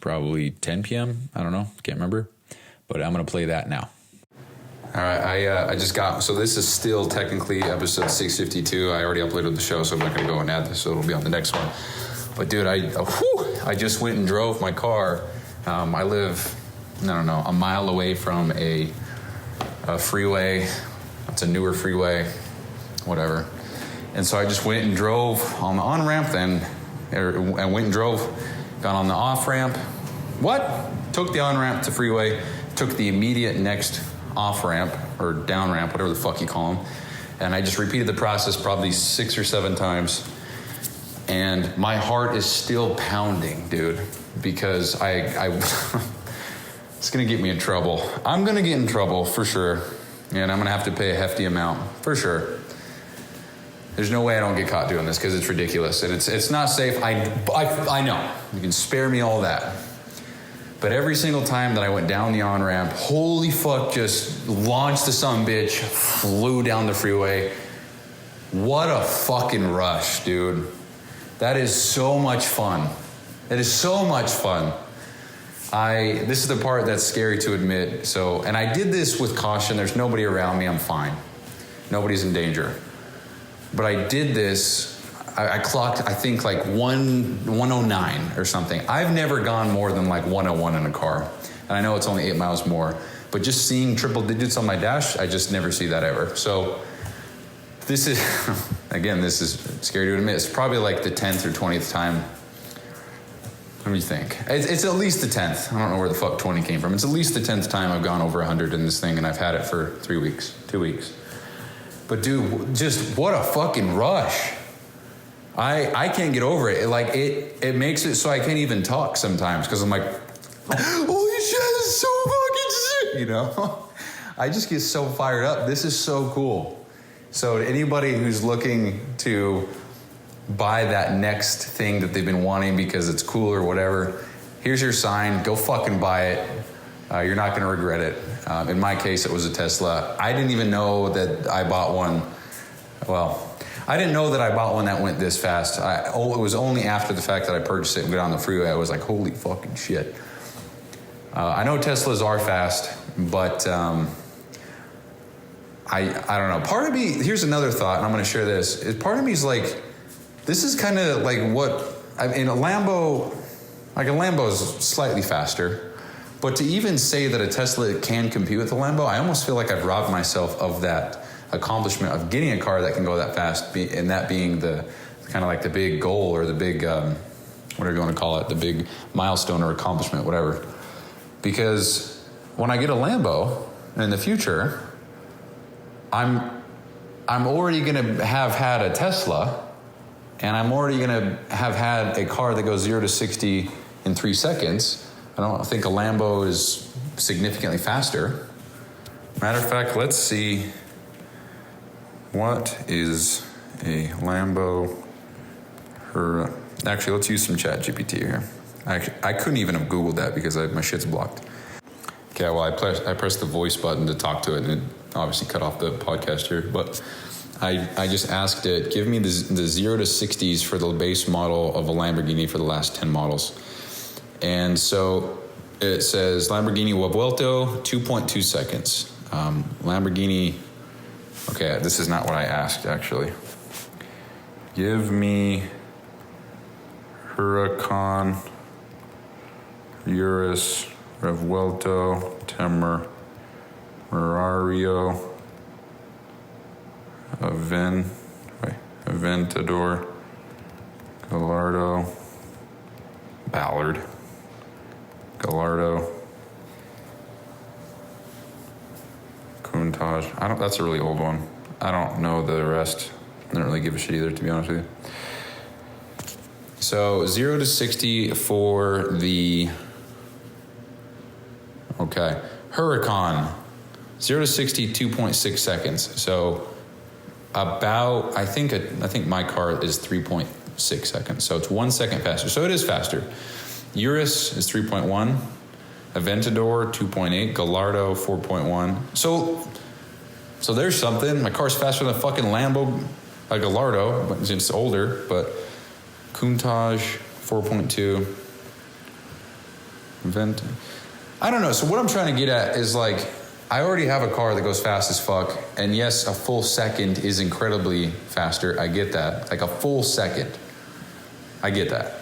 probably 10 p.m. I don't know. Can't remember. But I'm going to play that now. All right, I just got, so this is still technically episode 652. I already uploaded the show, so I'm not going to go and add this, so it'll be on the next one. But dude, I just went and drove my car. I live, a mile away from a freeway. It's a newer freeway, whatever. And so I just went and drove on the on-ramp I went and drove, got on the off-ramp. Took the on-ramp to freeway, took the immediate next off-ramp or down-ramp, whatever the fuck you call them. And I just repeated the process probably 6 or 7 times. And my heart is still pounding, dude, because it's going to get me in trouble. I'm going to get in trouble for sure. And I'm going to have to pay a hefty amount for sure. There's no way I don't get caught doing this, because it's ridiculous. And it's not safe. I know. You can spare me all that. But every single time that I went down the on-ramp, holy fuck, just launched the sumbitch, flew down the freeway. What a fucking rush, dude. That is so much fun. It is so much fun. This is the part that's scary to admit. So, and I did this with caution. There's nobody around me. I'm fine. Nobody's in danger. But I did this. I clocked, I think, like 109 or something. I've never gone more than like 101 in a car. And I know it's only 8 miles more. But just seeing triple digits on my dash, I just never see that ever. So this is, again, this is scary to admit. It's probably like the 10th or 20th time. What do you think? It's at least the 10th. I don't know where the fuck 20 came from. It's at least the 10th time I've gone over 100 in this thing, and I've had it for 2 weeks. But dude, just what a fucking rush. I can't get over it. It makes it so I can't even talk sometimes, because I'm like, holy shit, it's so fucking shit, I just get so fired up. This is so cool. So to anybody who's looking to buy that next thing that they've been wanting because it's cool or whatever, here's your sign. Go fucking buy it. You're not going to regret it. In my case, it was a Tesla. I didn't even know that I bought one. Well, I didn't know that I bought one that went this fast. It was only after the fact that I purchased it and got on the freeway, I was like, holy fucking shit. I know Teslas are fast, but I don't know. Part of me, here's another thought, and I'm going to share this. Part of me is like, this is kind of like in a Lambo, like a Lambo is slightly faster, but to even say that a Tesla can compete with a Lambo, I almost feel like I've robbed myself of that accomplishment of getting a car that can go that fast, and that being the kind of like the big goal, or the big, whatever you want to call it, the big milestone or accomplishment, whatever. Because when I get a Lambo in the future, I'm already going to have had a Tesla, and I'm already going to have had a car that goes 0 to 60 in 3 seconds. I don't think a Lambo is significantly faster. Matter of fact, let's see. What is a Lambo? Actually, let's use some ChatGPT here. I couldn't even have Googled that because my shit's blocked. Okay, well, I pressed the voice button to talk to it, and it obviously cut off the podcast here. But I just asked it, give me the 0 to 60s for the base model of a Lamborghini for the last 10 models. And so it says Lamborghini Vuelto, 2.2 seconds. Lamborghini, okay, this is not what I asked actually. Give me Huracan, Urus, Revuelto, Temerario, Aventador, Gallardo, Ballard, Gallardo, Countach. That's a really old one. I don't know the rest. I don't really give a shit either, to be honest with you. So 0 to 60 for the Huracan, 0 to 60, 2.6 seconds. So about, I think my car is 3.6 seconds. So it's 1 second faster. So it is faster. Urus is 3.1. Aventador 2.8. Gallardo 4.1. So there's something. My car's faster than a fucking Lambo, a Gallardo, but it's older. But Countach 4.2. I don't know. So what I'm trying to get at is like, I already have a car that goes fast as fuck. And yes, a full second is incredibly faster. I get that. Like a full second. I get that.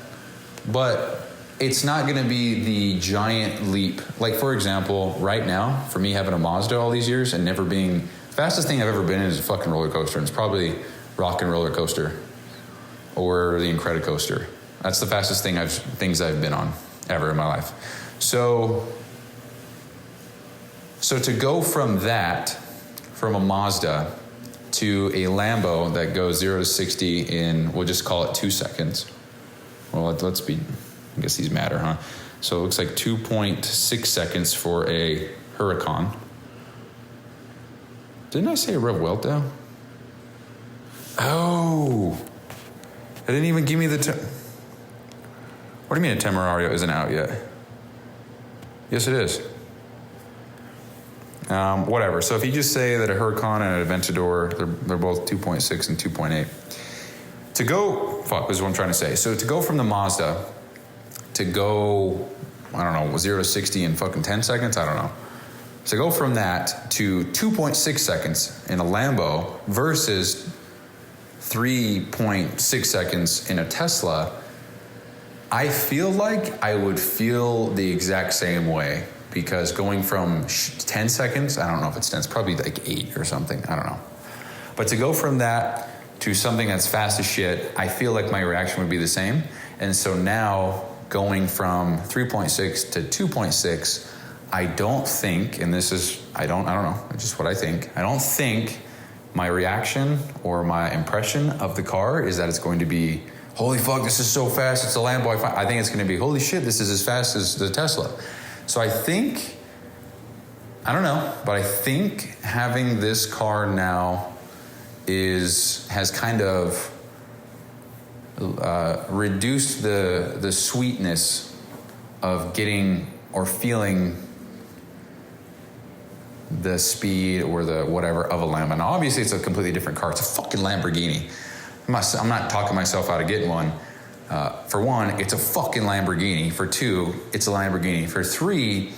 But it's not going to be the giant leap. Like, for example, right now, for me having a Mazda all these years and never being, fastest thing I've ever been in is a fucking roller coaster. And it's probably Rock and Roller Coaster or the Incredicoaster. That's the fastest things I've been on ever in my life. So to go from a Mazda to a Lambo that goes 0 to 60 in, we'll just call it 2 seconds. Well, let's be, I guess these matter, huh? So it looks like 2.6 seconds for a Huracan. Didn't I say a Revuelto? Oh, it didn't even give me the, what do you mean a Temerario isn't out yet? Yes, it is. Whatever. So if you just say that a Huracan and an Aventador, they're both 2.6 and 2.8. To go, fuck, is what I'm trying to say. So to go from the Mazda to go, I don't know, 0 to 60 in fucking 10 seconds? I don't know. To go from that to 2.6 seconds in a Lambo versus 3.6 seconds in a Tesla, I feel like I would feel the exact same way. Because going from 10 seconds, I don't know if it's 10, it's probably like 8 or something, I don't know. But to go from that to something that's fast as shit, I feel like my reaction would be the same. And so now going from 3.6 to 2.6, I don't think, and this is, I don't know, it's just what I think. I don't think my reaction or my impression of the car is that it's going to be, holy fuck, this is so fast, it's a Lambo. I think it's going to be, holy shit, this is as fast as the Tesla. So I think, I don't know, but I think having this car now has kind of reduced the sweetness of getting or feeling the speed or the whatever of a Lambo. Now, obviously, it's a completely different car. It's a fucking Lamborghini. I'm not talking myself out of getting one. For one, it's a fucking Lamborghini. For two, it's a Lamborghini. For three,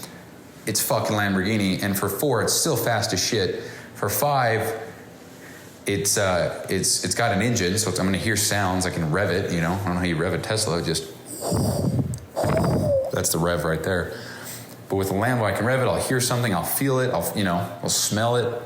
it's fucking Lamborghini. And for four, it's still fast as shit. For five, it's got an engine, so I'm gonna hear sounds. I can rev it. You know, I don't know how you rev a Tesla. Just that's the rev right there. But with a Lambo, I can rev it. I'll hear something. I'll feel it. I'll smell it.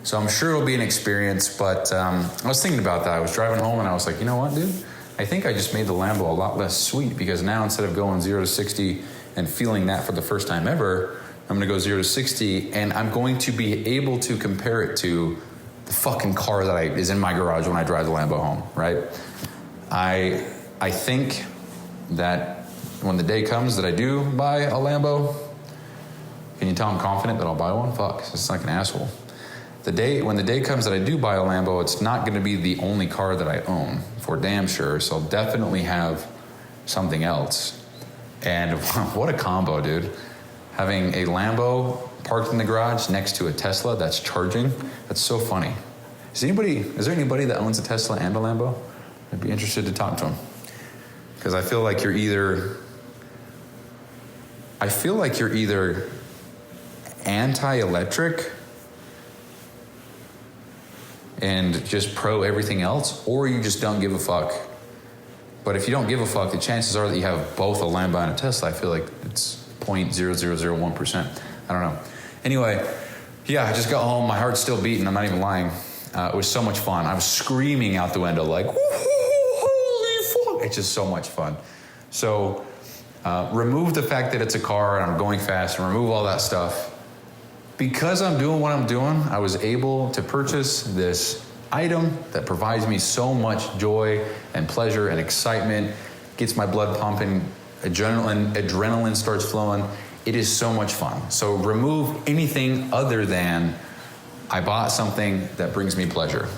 So I'm sure it'll be an experience. But I was thinking about that. I was driving home and I was like, you know what, dude? I think I just made the Lambo a lot less sweet because now instead of going 0 to 60 and feeling that for the first time ever, I'm going to go 0 to 60 and I'm going to be able to compare it to the fucking car that is in my garage when I drive the Lambo home, right? I think that when the day comes that I do buy a Lambo, can you tell I'm confident that I'll buy one? Fuck, it's like an asshole. When the day comes that I do buy a Lambo, it's not going to be the only car that I own, for damn sure. So I'll definitely have something else. And what a combo, dude. Having a Lambo parked in the garage next to a Tesla that's charging, that's so funny. Is there anybody that owns a Tesla and a Lambo? I'd be interested to talk to them. Because I feel like you're either anti-electric and just pro everything else, or you just don't give a fuck. But if you don't give a fuck, the chances are that you have both a Lambo and a Tesla. I feel like it's 0.0001%. I don't know. Anyway, yeah, I just got home. My heart's still beating. I'm not even lying. It was so much fun. I was screaming out the window like, holy fuck. It's just so much fun. So remove the fact that it's a car and I'm going fast, and remove all that stuff. Because I'm doing what I'm doing, I was able to purchase this item that provides me so much joy and pleasure and excitement, gets my blood pumping, adrenaline starts flowing. It is so much fun. So remove anything other than I bought something that brings me pleasure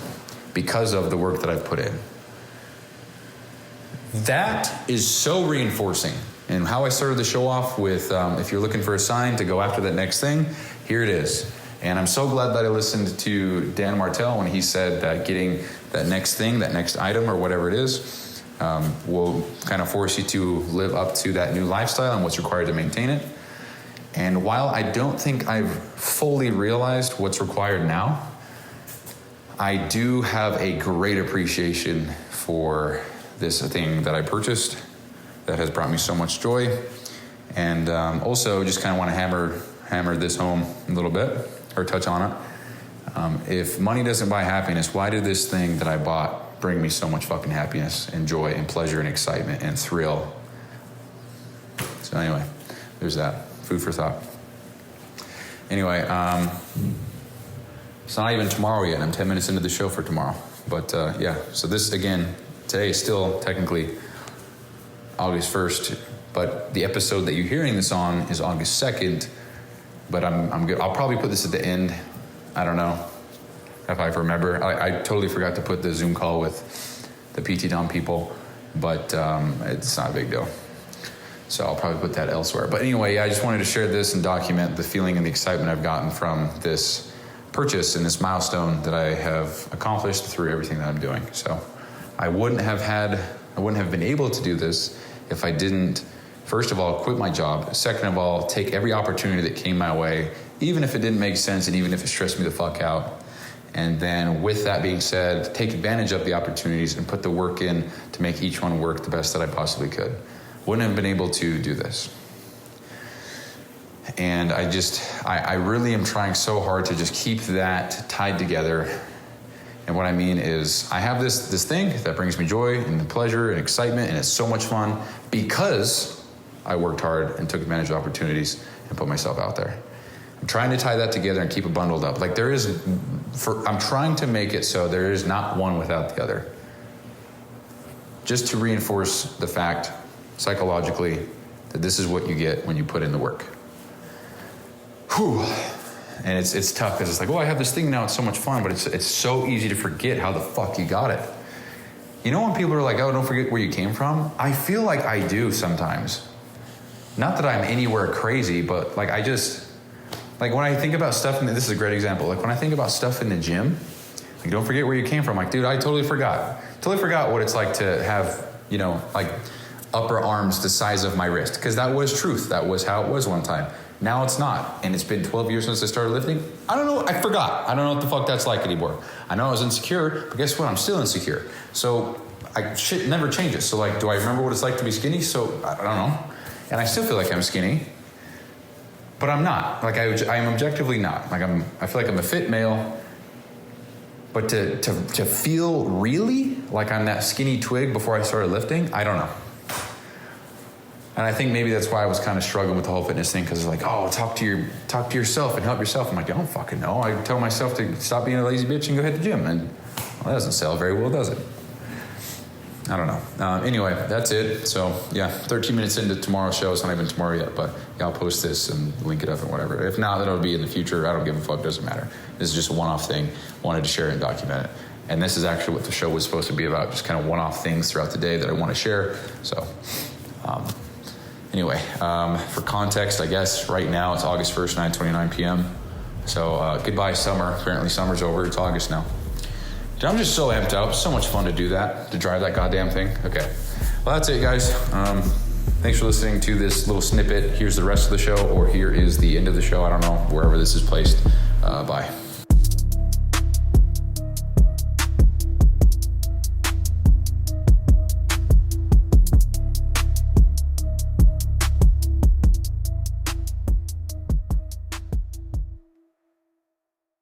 because of the work that I've put in. That is so reinforcing. And how I started the show off with, if you're looking for a sign to go after that next thing, here it is. And I'm so glad that I listened to Dan Martell when he said that getting that next thing, that next item or whatever it is, will kind of force you to live up to that new lifestyle and what's required to maintain it. And while I don't think I've fully realized what's required now, I do have a great appreciation for this thing that I purchased that has brought me so much joy. And also just kind of want to hammer this home a little bit, or touch on it. If money doesn't buy happiness, why did this thing that I bought bring me so much fucking happiness and joy and pleasure and excitement and thrill? So anyway, there's that. Food for thought. Anyway, it's not even tomorrow yet. I'm 10 minutes into the show for tomorrow. But yeah, so this, again, today is still technically August 1st, but the episode that you're hearing this on is August 2nd. But I'm good. I'll probably put this at the end. I don't know if I remember. I totally forgot to put the Zoom call with the PT Dom people, but it's not a big deal. So I'll probably put that elsewhere. But anyway, I just wanted to share this and document the feeling and the excitement I've gotten from this purchase and this milestone that I have accomplished through everything that I'm doing. So I wouldn't have been able to do this if I didn't, first of all, quit my job. Second of all, take every opportunity that came my way, even if it didn't make sense and even if it stressed me the fuck out. And then with that being said, take advantage of the opportunities and put the work in to make each one work the best that I possibly could. Wouldn't have been able to do this. And I really am trying so hard to just keep that tied together. And what I mean is I have this thing that brings me joy and pleasure and excitement, and it's so much fun because I worked hard and took advantage of opportunities and put myself out there. I'm trying to tie that together and keep it bundled up. Like I'm trying to make it so there is not one without the other. Just to reinforce the fact psychologically that this is what you get when you put in the work. Whew. And it's tough because it's like, oh, I have this thing now, it's so much fun, but it's so easy to forget how the fuck you got it. You know when people are like, oh, don't forget where you came from? I feel like I do sometimes. Not that I'm anywhere crazy, but like like when I think about stuff, and this is a great example, like when I think about stuff in the gym, like don't forget where you came from. Like, dude, I totally forgot what it's like to have, like upper arms the size of my wrist, because that was truth. That was how it was one time. Now it's not. And it's been 12 years since I started lifting. I don't know. I forgot. I don't know what the fuck that's like anymore. I know I was insecure, but guess what? I'm still insecure. So shit never changes. So like, do I remember what it's like to be skinny? So I don't know. And I still feel like I'm skinny, but I'm not. Like I'm objectively not. Like I feel like I'm a fit male, but to feel really like I'm that skinny twig before I started lifting, I don't know. And I think maybe that's why I was kind of struggling with the whole fitness thing, because it's like, oh, talk to yourself and help yourself. I'm like, I don't fucking know. I tell myself to stop being a lazy bitch and go hit the gym, and well, that doesn't sell very well, does it? I don't know. Anyway, that's it. So yeah, 13 minutes into tomorrow's show. It's not even tomorrow yet, but yeah, I'll post this and link it up and whatever. If not, then it'll be in the future. I don't give a fuck. Doesn't matter. This is just a one-off thing. Wanted to share it and document it. And this is actually what the show was supposed to be about. Just kind of one-off things throughout the day that I want to share. So, anyway, for context, I guess right now it's August 1st, 9:29 p.m. So goodbye summer. Apparently summer's over. It's August now. Dude, I'm just so amped up. So much fun to do that, to drive that goddamn thing. Okay. Well, that's it, guys. Thanks for listening to this little snippet. Here's the rest of the show, or here is the end of the show. I don't know, wherever this is placed. Bye.